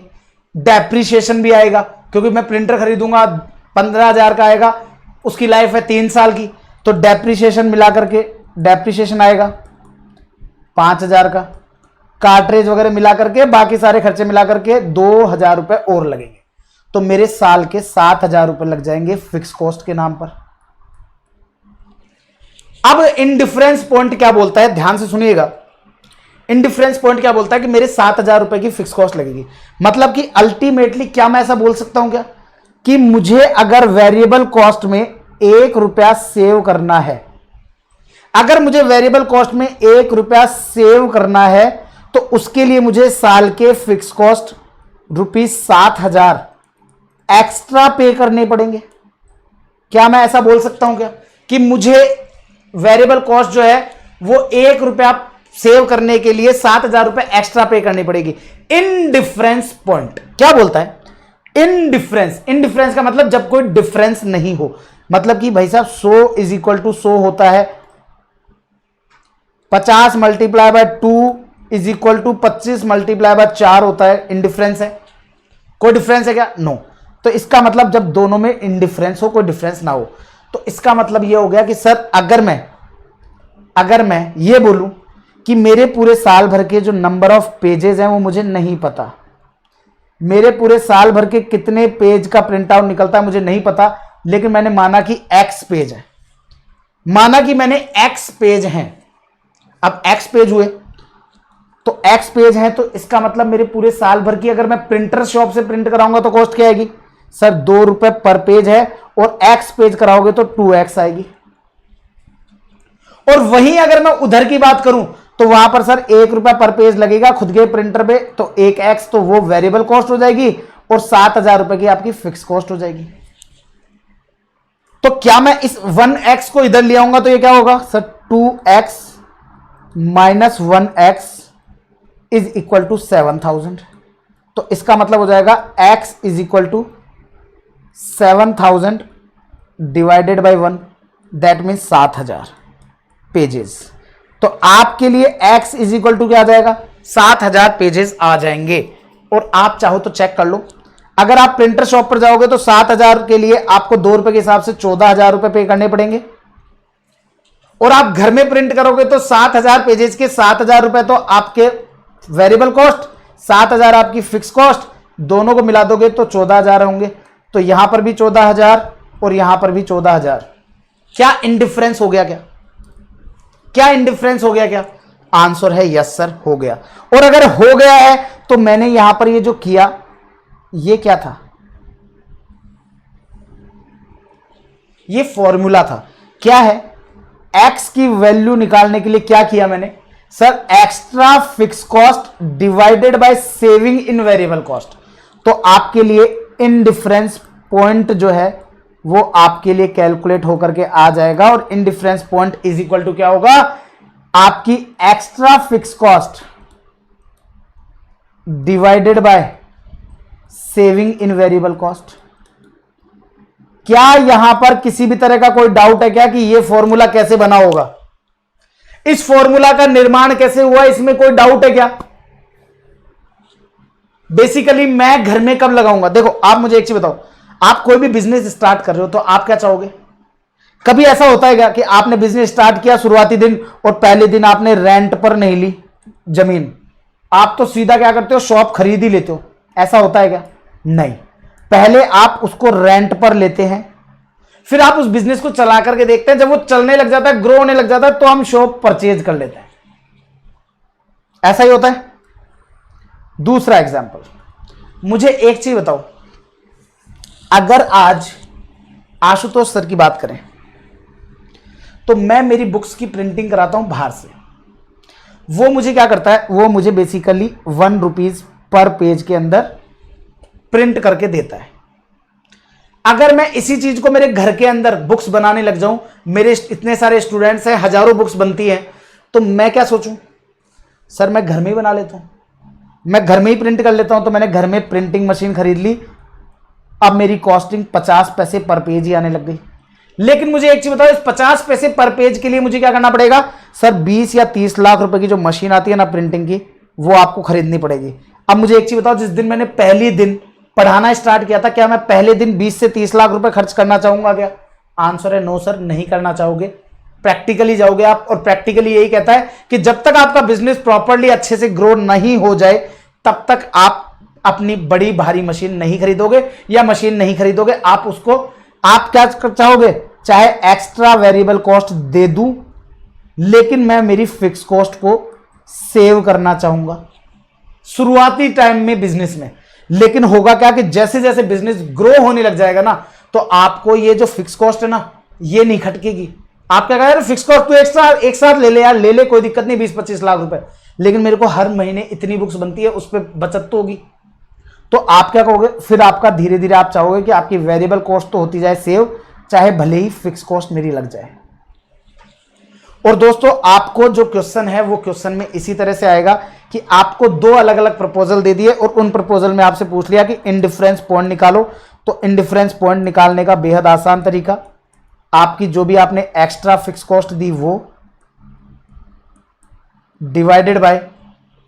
डेप्रिसिएशन भी आएगा, क्योंकि मैं प्रिंटर खरीदूंगा 15,000 का आएगा, उसकी लाइफ है 3 साल की, तो डेप्रिसिएशन मिला करके डेप्रिसिएशन आएगा 5,000 का, कार्ट्रेज वगैरह मिला करके बाकी सारे खर्चे मिला करके 2,000 रुपए और लगेंगे। तो मेरे साल के 7,000 रुपए लग जाएंगे फिक्स कॉस्ट के नाम पर। अब इंडिफरेंस पॉइंट क्या बोलता है, ध्यान से सुनिएगा। इंडिफरेंस पॉइंट क्या बोलता है कि मेरे 7,000 रुपए की फिक्स कॉस्ट लगेगी। मतलब कि अल्टीमेटली क्या मैं ऐसा बोल सकता हूं क्या कि मुझे अगर वेरिएबल कॉस्ट में 1 रुपया सेव करना है, अगर मुझे वेरिएबल कॉस्ट में 1 रुपया सेव करना है तो उसके लिए मुझे साल के फिक्स कॉस्ट ₹7,000 एक्स्ट्रा पे करने पड़ेंगे। क्या मैं ऐसा बोल सकता हूं क्या कि मुझे वेरिएबल कॉस्ट जो है वो 1 रुपया सेव करने के लिए 7,000 रुपए एक्स्ट्रा पे करनी पड़ेगी। इनडिफरेंस पॉइंट क्या बोलता है, इनडिफरेंस का मतलब जब कोई डिफरेंस नहीं हो। मतलब कि भाई साहब 100 इज इक्वल टू 100 होता है, 50 multiply by 2 is equal to 25 multiply by 4 होता है। इनडिफरेंस है, कोई डिफरेंस है क्या, नो। तो इसका मतलब जब दोनों में इनडिफरेंस हो, कोई डिफरेंस ना हो, तो इसका मतलब यह हो गया कि सर अगर मैं ये बोलूं कि मेरे पूरे साल भर के जो नंबर ऑफ पेजेस हैं वो मुझे नहीं पता, मेरे पूरे साल भर के कितने पेज का प्रिंट आउट निकलता है मुझे नहीं पता, लेकिन मैंने माना कि X पेज है, माना कि मैंने X पेज हैं। अब X पेज हुए तो X पेज है, तो इसका मतलब मेरे पूरे साल भर की अगर मैं प्रिंटर शॉप से प्रिंट कराऊंगा तो कॉस्ट क्या आएगी सर, 2 रुपए पर पेज है, और X पेज कराओगे तो 2X आएगी। और वहीं अगर मैं उधर की बात करूं तो वहां पर सर 1 रुपया पर पेज लगेगा खुद के प्रिंटर पे, तो 1X तो वो वेरिएबल कॉस्ट हो जाएगी और 7,000 रुपए की आपकी फिक्स कॉस्ट हो जाएगी। तो क्या मैं इस 1X को इधर ले आऊंगा तो ये क्या होगा sir, 2X -1x is equal to 7000। तो इसका मतलब हो जाएगा x is equal to 7000 divided by 1, that means 7000 pages. तो आपके लिए x इज इक्वल टू क्या आ जाएगा, 7000 पेजेस आ जाएंगे। और आप चाहो तो चेक कर लो, अगर आप प्रिंटर शॉप पर जाओगे तो 7000 के लिए आपको 2 रुपए के हिसाब से 14000 रुपए पे करने पड़ेंगे। और आप घर में प्रिंट करोगे तो 7000 पेजेस के 7000 रुपए तो आपके वेरिएबल कॉस्ट, 7000 आपकी फिक्स कॉस्ट, दोनों को मिला दोगे तो 14000 होंगे। तो यहां पर भी 14000 और यहां पर भी 14000। क्या इंडिफरेंस हो गया? क्या इंडिफरेंस हो गया? क्या आंसर है यस सर, हो गया। और अगर हो गया है तो मैंने यहां पर ये जो किया, ये क्या था? ये फॉर्मूला था। क्या है? एक्स की वैल्यू निकालने के लिए क्या किया मैंने sir? Extra fix cost divided by saving in variable cost. तो आपके लिए इनडिफरेंस पॉइंट जो है वो आपके लिए कैलकुलेट होकर के आ जाएगा। और indifference point is equal to क्या होगा? आपकी extra fix cost divided by saving in variable cost. क्या यहां पर किसी भी तरह का कोई डाउट है क्या कि यह फॉर्मूला कैसे बना होगा? इस फॉर्मूला का निर्माण कैसे हुआ, इसमें कोई डाउट है क्या? बेसिकली मैं घर में कब लगाऊंगा? देखो आप मुझे एक चीज बताओ, आप कोई भी बिजनेस स्टार्ट कर रहे हो तो आप क्या चाहोगे? कभी ऐसा होता है क्या कि आपने बिजनेस स्टार्ट किया शुरुआती दिन और पहले दिन आपने रेंट पर नहीं ली जमीन, आप तो सीधा क्या करते हो? शॉप खरीद ही लेते हो। ऐसा होता है क्या? नहीं, पहले आप उसको रेंट पर लेते हैं, फिर आप उस बिजनेस को चला करके देखते हैं। जब वो चलने लग जाता है, ग्रो होने लग जाता है, तो हम शॉप परचेज कर लेते हैं। ऐसा ही होता है। दूसरा एग्जांपल, मुझे एक चीज बताओ, अगर आज आशुतोष सर की बात करें तो मैं मेरी बुक्स की प्रिंटिंग कराता हूं बाहर से। वो मुझे क्या करता है? वो मुझे बेसिकली 1 रुपीज पर पेज के अंदर प्रिंट करके देता है। अगर मैं इसी चीज को मेरे घर के अंदर बुक्स बनाने लग जाऊं, मेरे इतने सारे स्टूडेंट्स हैं, हजारों बुक्स बनती हैं, तो मैं क्या सोचूं? सर मैं घर में ही बना लेता हूं, मैं घर में ही प्रिंट कर लेता हूं। तो मैंने घर में प्रिंटिंग मशीन खरीद ली, अब मेरी कॉस्टिंग 50 पैसे पर पेज ही आने लग गई। लेकिन मुझे एक चीज बताओ, इस 50 पैसे पर पेज के लिए मुझे क्या करना पड़ेगा? सर 20 या 30 लाख रुपए की जो मशीन आती है ना प्रिंटिंग की, वो आपको खरीदनी पड़ेगी। अब मुझे एक चीज बताओ, जिस दिन मैंने पहली दिन पढ़ाना स्टार्ट किया था, क्या मैं पहले दिन 20 से 30 लाख रुपए खर्च करना चाहूंगा क्या? आंसर है नो सर, नहीं करना चाहोगे। प्रैक्टिकली जाओगे आप, और प्रैक्टिकली यही कहता है कि जब तक आपका बिजनेस प्रॉपर्ली अच्छे से ग्रो नहीं हो जाए तब तक आप अपनी बड़ी भारी मशीन नहीं खरीदोगे, या मशीन नहीं खरीदोगे। आप उसको, आप क्या चाहोगे? चाहे एक्स्ट्रा वेरिएबल कॉस्ट दे दूं, लेकिन मैं मेरी फिक्स कॉस्ट को सेव करना चाहूंगा शुरुआती टाइम में बिजनेस में। लेकिन होगा क्या कि जैसे जैसे बिजनेस ग्रो होने लग जाएगा ना, तो आपको ये जो फिक्स कॉस्ट है ना, ये नहीं खटकेगी। आप क्या कहें? फिक्स कॉस्ट तो एक्स्ट्रा एक साथ ले ले यार, ले ले, कोई दिक्कत नहीं, 20-25 लाख रुपए, लेकिन मेरे को हर महीने इतनी बुक्स बनती है, उस पर बचत तो होगी। तो आप क्या कहोगे? फिर आपका धीरे धीरे आप चाहोगे कि आपकी वेरिएबल कॉस्ट तो होती जाए सेव, चाहे भले ही फिक्स कॉस्ट मेरी लग जाए। और दोस्तों आपको जो क्वेश्चन है वो क्वेश्चन में इसी तरह से आएगा कि आपको 2 अलग अलग प्रपोजल दे दिए और उन प्रपोजल में आपसे पूछ लिया कि इनडिफरेंस पॉइंट निकालो। तो इनडिफरेंस पॉइंट निकालने का बेहद आसान तरीका, आपकी जो भी आपने एक्स्ट्रा फिक्स कॉस्ट दी वो divided by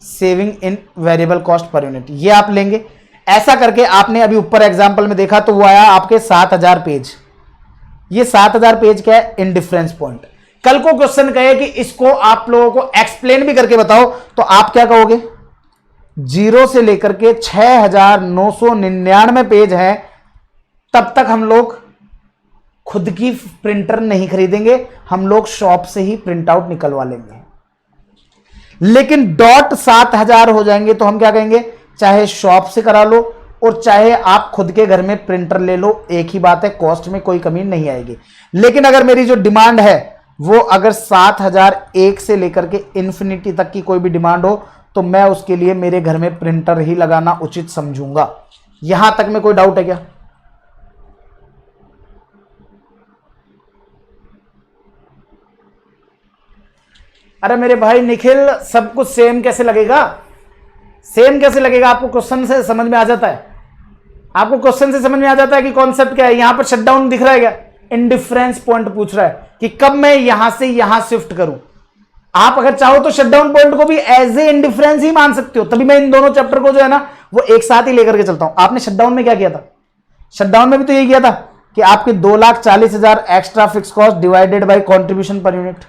saving in variable cost per unit, ये आप लेंगे। ऐसा करके आपने अभी ऊपर एग्जांपल में देखा तो वो आया आपके 7000 पेज। ये 7000 पेज क्या है? Indifference point. कल को क्वेश्चन कहे कि इसको आप लोगों को एक्सप्लेन भी करके बताओ, तो आप क्या कहोगे? 0 से लेकर के 6999 पेज हैं, तब तक हम लोग खुद की प्रिंटर नहीं खरीदेंगे, हम लोग शॉप से ही प्रिंट आउट निकलवा लेंगे। लेकिन डॉट 7000 हो जाएंगे तो हम क्या कहेंगे? चाहे शॉप से करा लो और चाहे आप खुद के घर में प्रिंटर ले लो, एक ही बात है, कॉस्ट में कोई कमी नहीं आएगी। लेकिन अगर मेरी जो डिमांड है वो अगर 7001 से लेकर के इन्फिनिटी तक की कोई भी डिमांड हो, तो मैं उसके लिए मेरे घर में प्रिंटर ही लगाना उचित समझूंगा। यहां तक में कोई डाउट है क्या? अरे मेरे भाई निखिल, सब कुछ सेम कैसे लगेगा? सेम कैसे लगेगा? आपको क्वेश्चन से समझ में आ जाता है, आपको क्वेश्चन से समझ में आ जाता है कि कॉन्सेप्ट क्या है। यहां पर शटडाउन दिख रहा है क्या? इंडिफरेंस पॉइंट पूछ रहा है कि कब मैं यहां से यहां शिफ्ट करूं। आप अगर चाहो तो शटडाउन पॉइंट को भी एज ए इंडिफरेंस ही मान सकते हो। तभी मैं इन दोनों चैप्टर को जो है ना वो एक साथ ही लेकर के चलता हूं। आपने शटडाउन में क्या किया था? शटडाउन में भी तो यही किया था कि आपके 2,40,000 extra fix cost divided by contribution per unit.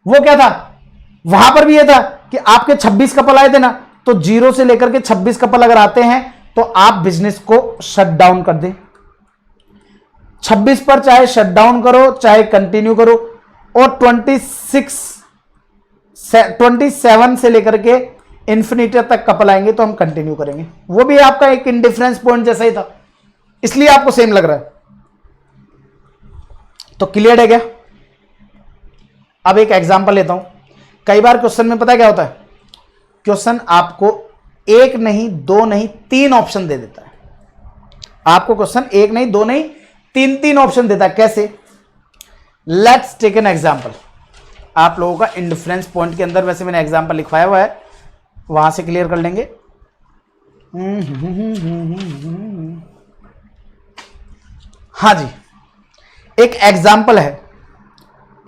वो क्या था? वहां पर भी ये था कि आपके 26 कपल आए थे ना, तो 0 से लेकर के 26 कपल अगर आते हैं तो आप बिजनेस को शट डाउन कर दें। 26 पर चाहे शट डाउन करो चाहे कंटिन्यू करो, और 27 से लेकर के इंफिनिटी तक कपल आएंगे तो हम कंटिन्यू करेंगे। वो भी आपका एक इंडिफरेंस पॉइंट जैसा ही था, इसलिए आपको सेम लग रहा है। तो क्लियर है क्या? अब एक एग्जांपल लेता हूं। कई बार क्वेश्चन में पता है क्या होता है? क्वेश्चन आपको एक नहीं, दो नहीं, तीन ऑप्शन दे देता है। आपको क्वेश्चन एक नहीं, दो नहीं, तीन ऑप्शन देता है। कैसे? Let's take an example. आप लोगों का इंडिफरेंस पॉइंट के अंदर वैसे मैंने एग्जांपल लिखवाया हुआ है, वहां से क्लियर कर लेंगे। हाँ जी, एक एग्जांपल है।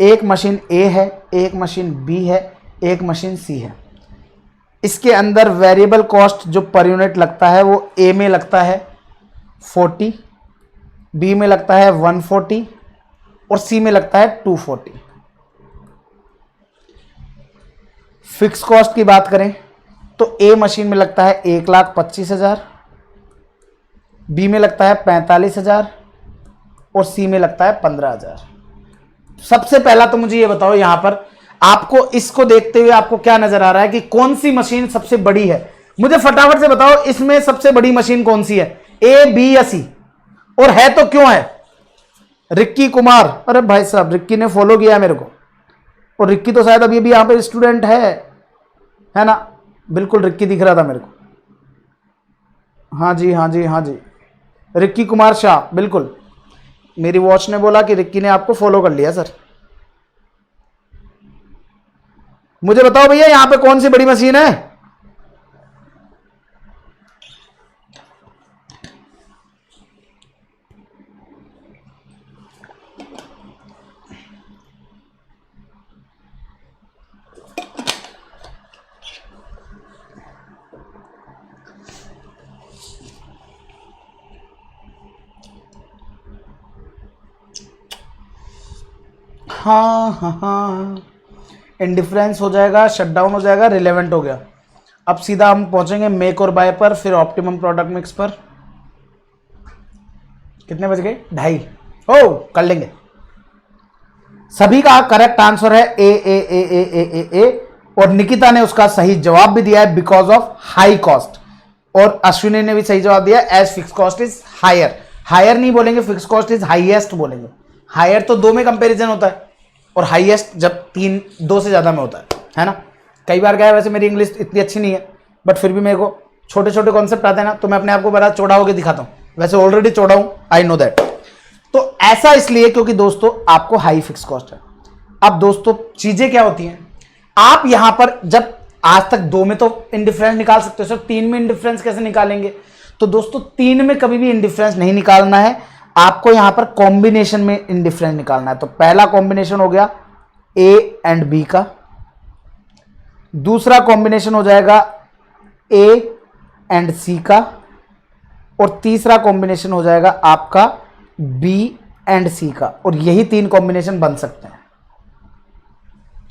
एक मशीन ए है, एक मशीन बी है, एक मशीन सी है। इसके अंदर वेरिएबल कॉस्ट जो पर यूनिट लगता है वो ए में लगता है 40, बी में लगता है 140 और सी में लगता है 240। फिक्स कॉस्ट की बात करें तो ए मशीन में लगता है 1,25,000, बी में लगता है 45,000 और सी में लगता है 15,000। सबसे पहला तो मुझे ये बताओ, यहां पर आपको इसको देखते हुए आपको क्या नजर आ रहा है कि कौन सी मशीन सबसे बड़ी है? मुझे फटाफट से बताओ, इसमें सबसे बड़ी मशीन कौन सी है? ए, बी या सी? और है तो क्यों है? रिक्की कुमार, अरे भाई साहब रिक्की ने फॉलो किया मेरे को, और रिक्की तो शायद अभी भी यहां पर स्टूडेंट है ना? बिल्कुल रिक्की दिख रहा था मेरे को। हाँ जी, हाँ जी, हाँ जी, रिक्की कुमार शाह, बिल्कुल। मेरी वॉच ने बोला कि रिक्की ने आपको फॉलो कर लिया सर। मुझे बताओ भैया यहां पे कौन सी बड़ी मशीन है? हाँ, इंडिफरेंस हो जाएगा, शटडाउन हो जाएगा, रिलेवेंट हो गया। अब सीधा हम पहुंचेंगे मेक और बाय पर, फिर ऑप्टिमम प्रोडक्ट मिक्स पर। कितने बज गए? 2:30। ओ कर लेंगे। सभी का करेक्ट आंसर है ए ए ए ए ए ए ए, और निकिता ने उसका सही जवाब भी दिया है बिकॉज ऑफ हाई कॉस्ट, और अश्विनी ने भी सही जवाब दिया as fix cost is higher. Higher नहीं बोलेंगे, फिक्स कॉस्ट इज हाईएस्ट बोलेंगे। हायर तो 2 में कंपैरिजन होता है, और हाईएस्ट जब 2 से ज्यादा में होता है ना? कई बार क्या है, वैसे मेरी इंग्लिश इतनी अच्छी नहीं है, बट फिर भी मेरे को छोटे छोटे कॉन्सेप्ट आते हैं ना, तो मैं अपने आप को बड़ा चौड़ा होकर दिखाता हूं। वैसे ऑलरेडी चौड़ा हूं, आई नो दैट। तो ऐसा इसलिए क्योंकि दोस्तों आपको हाई फिक्स कॉस्ट है। अब दोस्तों चीजें क्या होती हैं, आप यहां पर जब आज तक 2 में तो इंडिफरेंस निकाल सकते हो, सर 3 में इंडिफरेंस कैसे निकालेंगे? तो दोस्तों 3 में कभी भी इंडिफरेंस नहीं निकालना है, आपको यहां पर कॉम्बिनेशन में इंडिफरेंस निकालना है। तो पहला कॉम्बिनेशन हो गया ए एंड बी का, दूसरा कॉम्बिनेशन हो जाएगा ए एंड सी का, और तीसरा कॉम्बिनेशन हो जाएगा आपका बी एंड सी का। और यही 3 कॉम्बिनेशन बन सकते हैं,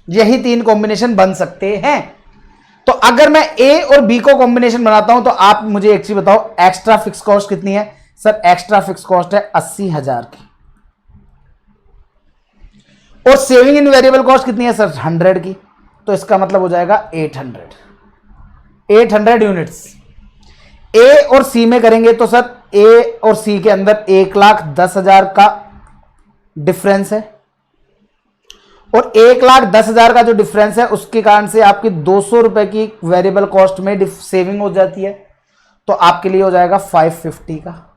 यही 3 कॉम्बिनेशन बन सकते हैं। तो अगर मैं ए और बी को कॉम्बिनेशन बनाता हूं तो आप मुझे एक चीज बताओ, एक्स्ट्रा फिक्स कॉस्ट कितनी है? सर एक्स्ट्रा फिक्स कॉस्ट है 80,000 की, और सेविंग इन वेरिएबल कॉस्ट कितनी है? सर 100 की। तो इसका मतलब हो जाएगा 800 यूनिट्स। ए और सी में करेंगे तो सर ए और सी के अंदर 1,10,000 का डिफरेंस है, और 1,10,000 का जो डिफरेंस है उसके कारण से आपकी 200 रुपए की वेरिएबल कॉस्ट में सेविंग हो जाती है। तो आपके लिए हो जाएगा 550 का,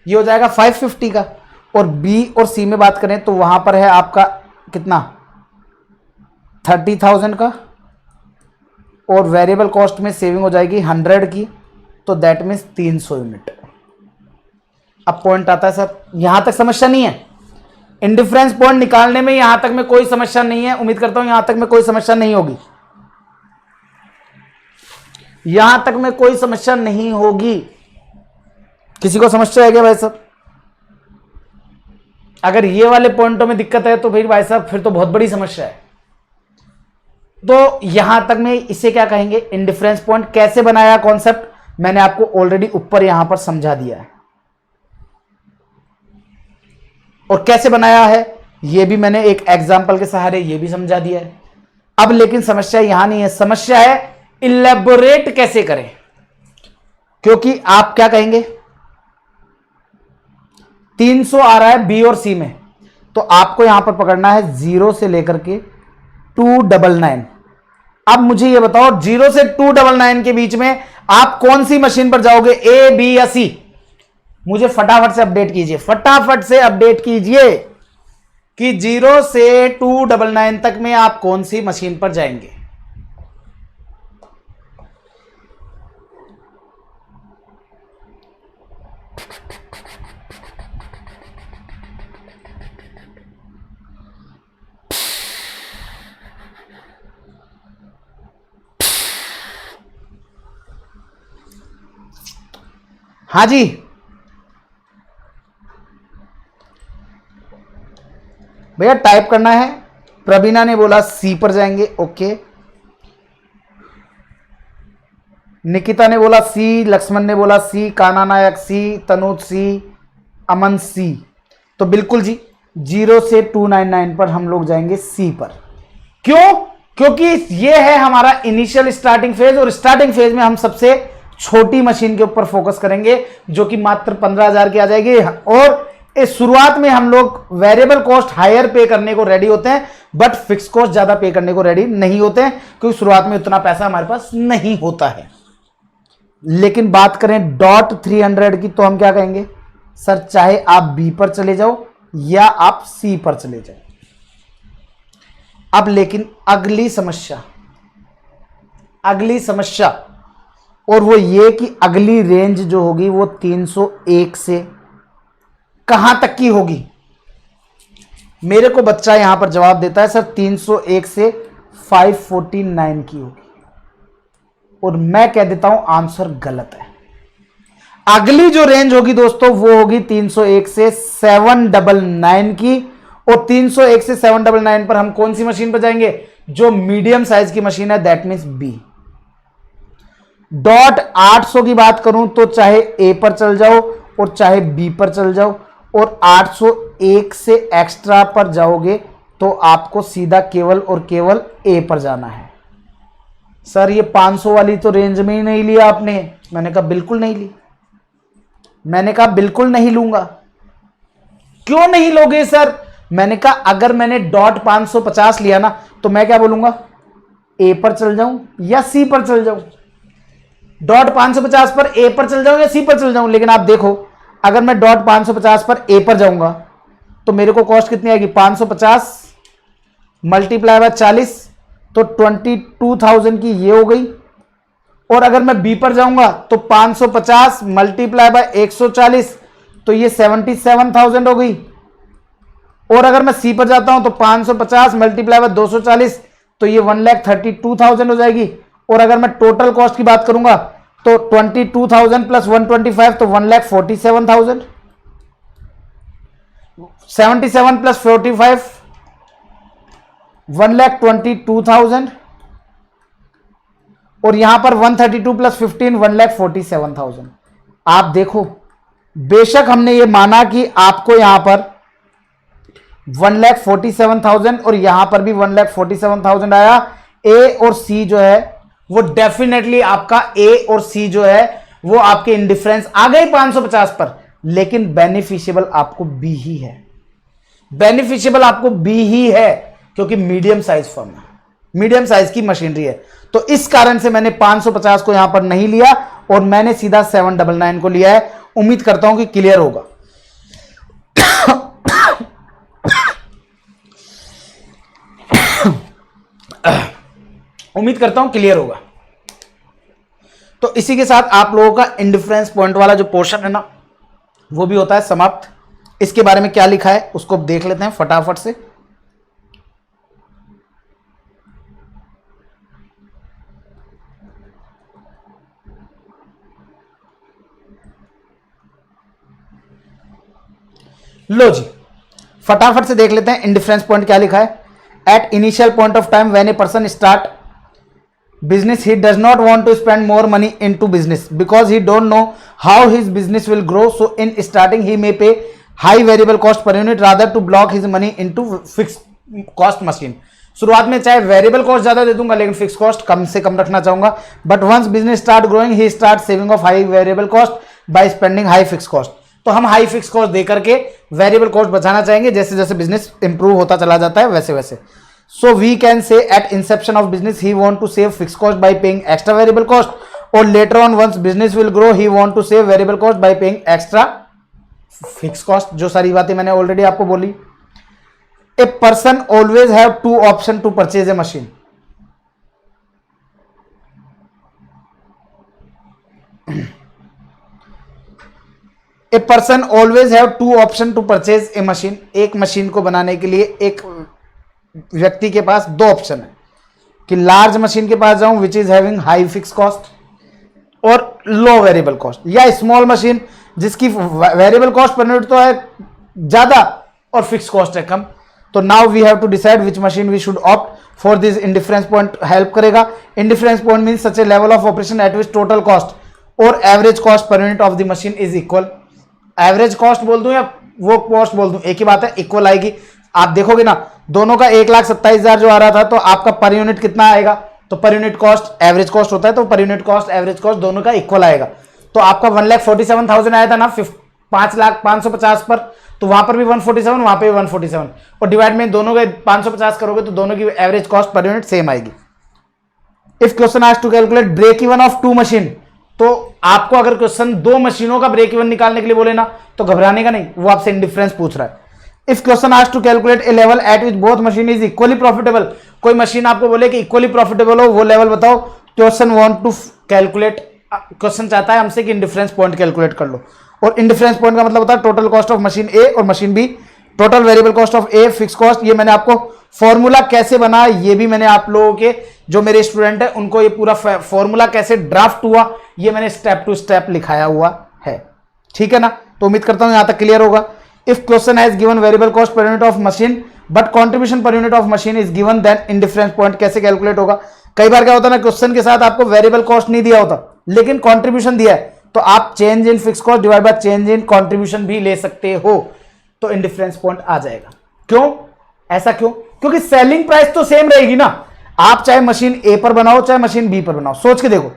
ये हो जाएगा 550 का। और बी और सी में बात करें तो वहां पर है आपका कितना? 30,000 का और वेरिएबल कॉस्ट में सेविंग हो जाएगी 100 की, तो दैट मीन्स 300 यूनिट। अब पॉइंट आता है सर, यहां तक समस्या नहीं है, इंडिफरेंस पॉइंट निकालने में यहां तक में कोई समस्या नहीं है। उम्मीद करता हूं यहां तक में कोई समस्या नहीं होगी, यहां तक में कोई समस्या नहीं होगी। किसी को समस्या है क्या भाई साहब? अगर ये वाले पॉइंटों में दिक्कत है तो फिर भाई साहब फिर तो बहुत बड़ी समस्या है। तो यहां तक में इसे क्या कहेंगे, इंडिफरेंस पॉइंट। कैसे बनाया कॉन्सेप्ट मैंने आपको ऑलरेडी ऊपर यहां पर समझा दिया है, और कैसे बनाया है ये भी मैंने एक एग्जांपल के सहारे ये भी समझा दिया है। अब लेकिन समस्या यहां नहीं है, समस्या है इलेबोरेट कैसे करें। क्योंकि आप क्या कहेंगे, 300 आ रहा है बी और सी में, तो आपको यहां पर पकड़ना है 0 से लेकर के 299। अब मुझे ये बताओ 0 से 299 के बीच में आप कौन सी मशीन पर जाओगे, ए बी या सी? मुझे फटाफट से अपडेट कीजिए, फटाफट से अपडेट कीजिए कि 0 से 299 तक में आप कौन सी मशीन पर जाएंगे। हाँ जी, भैया टाइप करना है। प्रवीणा ने बोला सी पर जाएंगे, ओके। निकिता ने बोला सी, लक्ष्मण ने बोला सी, काना नायक सी, तनुज सी, अमन सी। तो बिल्कुल जी 0 से 299 पर हम लोग जाएंगे सी पर। क्यों? क्योंकि ये है हमारा इनिशियल स्टार्टिंग फेज, और स्टार्टिंग फेज में हम सबसे छोटी मशीन के ऊपर फोकस करेंगे जो कि मात्र 15,000 की आ जाएगी। और इस शुरुआत में हम लोग वेरिएबल कॉस्ट हायर पे करने को रेडी होते हैं, बट फिक्स कॉस्ट ज्यादा पे करने को रेडी नहीं होते हैं, क्योंकि शुरुआत में उतना पैसा हमारे पास नहीं होता है। लेकिन बात करें डॉट 300 की, तो हम क्या कहेंगे सर, चाहे आप बी पर चले जाओ या आप सी पर चले जाओ। अब लेकिन अगली समस्या और वो ये कि अगली रेंज जो होगी वो 301 से कहां तक की होगी। मेरे को बच्चा यहां पर जवाब देता है सर 301 से 549 की होगी, और मैं कह देता हूं आंसर गलत है। अगली जो रेंज होगी दोस्तों वो होगी 301 से 799 की, और 301 से 799 पर हम कौन सी मशीन पर जाएंगे, जो मीडियम साइज की मशीन है, दैट मींस बी। डॉट 800 की बात करूं तो चाहे ए पर चल जाओ और चाहे बी पर चल जाओ, और 801 से एक्स्ट्रा पर जाओगे तो आपको सीधा केवल और केवल ए पर जाना है। सर ये 500 वाली तो रेंज में ही नहीं लिया आपने। मैंने कहा बिल्कुल नहीं ली, मैंने कहा बिल्कुल नहीं लूंगा। क्यों नहीं लोगे सर? मैंने कहा अगर मैंने डॉट 550 लिया ना तो मैं क्या बोलूंगा, ए पर चल जाऊं या सी पर चल जाऊं। डॉट 550 पर ए पर चल जाऊं या सी पर चल जाऊं। लेकिन आप देखो अगर मैं डॉट 550 पर ए पर जाऊंगा तो मेरे को कॉस्ट कितनी आएगी, 550 मल्टीप्लाई बाय 40, तो 22,000 की ये हो गई। और अगर मैं बी पर जाऊंगा तो 550 मल्टीप्लाई बाय 140, तो ये 77,000 हो गई। और अगर मैं सी पर जाता हूं तो 550 मल्टीप्लाई बाय 240, तो ये 1,32,000 हो जाएगी। और अगर मैं टोटल कॉस्ट की बात करूंगा तो 22,000 प्लस 125, तो 1,47,000। 77 प्लस 45 1,22,000, और यहां पर 132 प्लस 15 1,47,000। आप देखो बेशक हमने ये माना कि आपको यहां पर 1,47,000 और यहां पर भी 1,47,000 आया। ए और सी जो है वो डेफिनेटली आपका ए और सी जो है वो आपके इंडिफरेंस आ गए 550 पर, लेकिन बेनिफिशियबल आपको बी ही है। बेनिफिशियबल आपको बी ही है क्योंकि मीडियम साइज फर्म है, मीडियम साइज की मशीनरी है। तो इस कारण से मैंने 550 को यहां पर नहीं लिया और मैंने सीधा 799 को लिया है। उम्मीद करता हूं कि क्लियर होगा। उम्मीद करता हूं क्लियर होगा। तो इसी के साथ आप लोगों का इंडिफरेंस पॉइंट वाला जो पोर्शन है ना वो भी होता है समाप्त। इसके बारे में क्या लिखा है उसको देख लेते हैं फटाफट से। लो जी फटाफट से देख लेते हैं इंडिफरेंस पॉइंट क्या लिखा है। At initial point of time when a person start business he does not want to spend more money into business because he don't know how his business will grow, so in starting he may pay high variable cost per unit rather to block his money into fixed cost machine। शुरुआत में चाहे variable cost ज्यादा दे दूंगा लेकिन fix cost कम से कम रखना चाहूंगा। But once business start growing he start saving of high variable cost by spending high fix cost. तो हम हाई फिक्स कॉस्ट दे करके वेरिएबल कॉस्ट बचाना चाहेंगे, जैसे जैसे बिजनेस इंप्रूव होता चला जाता है वैसे वैसे। So we can say at inception of business he want to save fixed cost by paying extra variable cost, or later on once business will grow he want to save variable cost by paying extra fixed cost। जो सारी बातें मैंने already आपको बोली। A person always have two option to purchase a machine। A person always have two option to purchase a machine। एक machine को बनाने के लिए एक व्यक्ति के पास दो ऑप्शन है कि लार्ज मशीन के पास जाऊं which is having high fix cost और लो वेरिएबल कॉस्ट, या स्मॉल मशीन जिसकी वेरिएबल कॉस्ट पर यूनिट तो है ज्यादा और फिक्स कॉस्ट है कम। तो now we have to decide which machine we should opt for this. Indifference point help करेगा। Indifference point mean such a level of operation at which total cost और एवरेज कॉस्ट पर unit of the machine is equal. Average cost बोल दूं या वो cost बोल दूं एक ही बात है, इक्वल आएगी। आप देखोगे ना दोनों का 1,27,000 जो आ रहा था तो आपका पर यूनिट कितना आएगा, तो per unit cost average cost होता है तो per unit cost average cost दोनों का इक्वल आएगा। तो आपका 1,47,000 आया था ना 5,550 पर, तो वहां पर भी 147 वहां पे भी 147 और डिवाइड में दोनों के 550 करोगे तो दोनों की एवरेज कॉस्ट पर यूनिट सेम आएगी। If question asked to calculate break even of two machine, तो आपको अगर क्वेश्चन दो मशीनों का ब्रेक इवन निकालने के लिए बोले ना तो घबराने का नहीं, वो आपसे इंडिफरेंस पूछ रहा है। If question asked to calculate a level at which both machine is equally profitable, कोई मशीन आपको बोले कि इक्वली प्रॉफिटेबल हो वो लेवल बताओ। Question want to calculate, question चाहता है हमसे कि इंडिफरेंस पॉइंट कैलकुलेट कर लो, और इंडिफरेंस पॉइंट का मतलब होता है total cost of machine A और machine B, total variable cost of A, fix cost. ये मैंने आपको फॉर्मूला कैसे बना ये भी मैंने आप लोगों के जो मेरे स्टूडेंट है उनको ये पूरा फॉर्मूला कैसे ड्राफ्ट हुआ ये मैंने स्टेप टू स्टेप लिखाया हुआ है, ठीक है ना। तो उम्मीद करता हूं यहां तक क्लियर होगा। If question has given variable cost पर unit of machine but contribution per unit of machine is given, then indifference point कैसे कैलकुलेट होगा। कई बार क्या होता है ना क्वेश्चन के साथ आपको वेरिएबल कॉस्ट नहीं दिया होता लेकिन कंट्रीब्यूशन दिया है, तो आप change in fix cost divide by change in contribution भी ले सकते हो, तो इंडिफरेंस पॉइंट आ जाएगा। क्यों ऐसा क्यों? क्योंकि सेलिंग प्राइस तो सेम रहेगी ना, आप चाहे मशीन ए पर बनाओ चाहे मशीन बी पर बनाओ। सोच के देखो,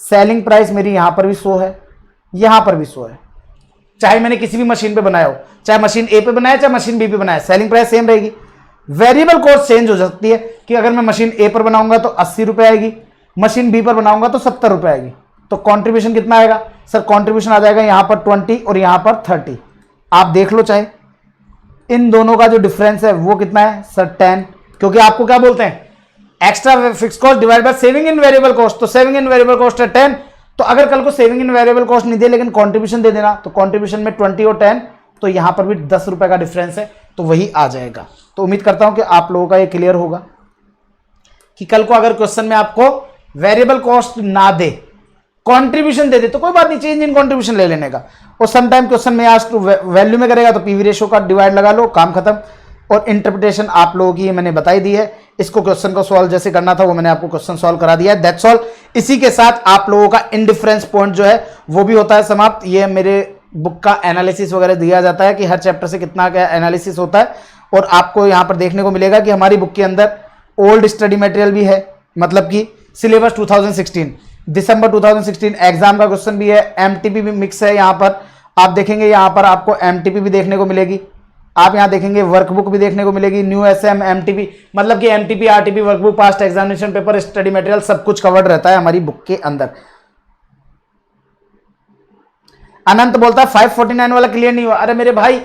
सेलिंग प्राइस मेरी यहां पर भी 100 है, यहां पर भी 100 है, चाहे मैंने किसी भी मशीन पे बनाया हो, चाहे मशीन ए पे बनाया चाहे मशीन बी पे बनाया, सेलिंग प्राइस सेम रहेगी। वेरिएबल कॉस्ट चेंज हो सकती है कि अगर मैं मशीन ए पर बनाऊंगा तो 80 रुपए आएगी, मशीन बी पर बनाऊंगा तो 70 रुपए आएगी। तो कंट्रीब्यूशन कितना आएगा सर? कंट्रीब्यूशन आ जाएगा यहां पर 20 और यहां पर 30। आप देख लो चाहे इन दोनों का जो डिफरेंस है वो कितना है सर? 10, क्योंकि आपको क्या बोलते हैं extra fix cost divide by saving in variable cost, तो सेविंग इन वेरिएबल कॉस्ट है 10। तो अगर कल को सेविंग इन वेरिएबल कॉस्ट नहीं दे लेकिन कंट्रीब्यूशन दे देना, तो कंट्रीब्यूशन में 20 और 10, तो यहां पर भी 10 रुपए का डिफरेंस है, तो वही आ जाएगा। तो उम्मीद करता हूं कि आप लोगों का ये क्लियर होगा कि कल को अगर क्वेश्चन में आपको वेरिएबल कॉस्ट ना दे कंट्रीब्यूशन दे दे तो कोई बात नहीं, चेंज इन कंट्रीब्यूशन ले लेने का। और समटाइम क्वेश्चन में आज वैल्यू में करेगा तो पीवी रेशियो का डिवाइड लगा लो, काम खत्म। और इंटरप्रिटेशन आप लोगों की मैंने बताई दी है, इसको क्वेश्चन को सॉल्व जैसे करना था वो मैंने आपको क्वेश्चन सॉल्व करा दिया है, दैट्स ऑल। इसी के साथ आप लोगों का इंडिफरेंस पॉइंट जो है वो भी होता है समाप्त। ये मेरे बुक का एनालिसिस वगैरह दिया जाता है कि हर चैप्टर से कितना क्या एनालिसिस होता है, और आपको यहाँ पर देखने को मिलेगा कि हमारी बुक के अंदर ओल्ड स्टडी मटेरियल भी है, मतलब कि सिलेबस 2016 दिसंबर 2016 एग्जाम का क्वेश्चन भी है, एमटीपी भी मिक्स है। यहाँ पर आप देखेंगे, यहाँ पर आपको एमटीपी भी देखने को मिलेगी, आप यहाँ देखेंगे वर्कबुक भी देखने को मिलेगी, न्यू एसएम एमटीपी, मतलब कि MTP RTP workbook past examination paper study material सब कुछ कवर्ड रहता है हमारी बुक के अंदर। अनंत बोलता है 549 वाला क्लियर नहीं हुआ। अरे मेरे भाई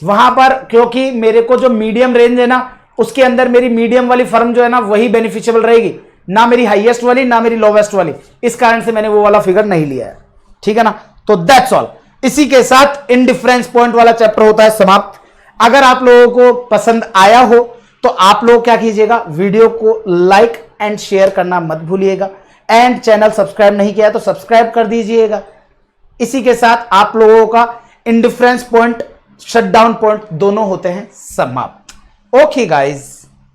वहां पर क्योंकि मेरे को जो मीडियम रेंज है ना उसके अंदर मेरी मीडियम वाली फर्म जो है ना वही बेनिफिशियल रहेगी, ना मेरी हाईएस्ट वाली ना मेरी लोवेस्ट वाली, इस कारण से मैंने वो वाला फिगर नहीं लिया है, ठीक है ना। तो दैट्स ऑल। इसी के साथ इंडिफरेंस पॉइंट वाला चैप्टर होता है समाप्त। अगर आप लोगों को पसंद आया हो तो आप लोग क्या कीजिएगा, वीडियो को लाइक एंड शेयर करना मत भूलिएगा, एंड चैनल सब्सक्राइब नहीं किया तो सब्सक्राइब कर दीजिएगा। इसी के साथ आप लोगों का इंडिफरेंस पॉइंट, शटडाउन पॉइंट दोनों होते हैं समाप्त। Okay guys.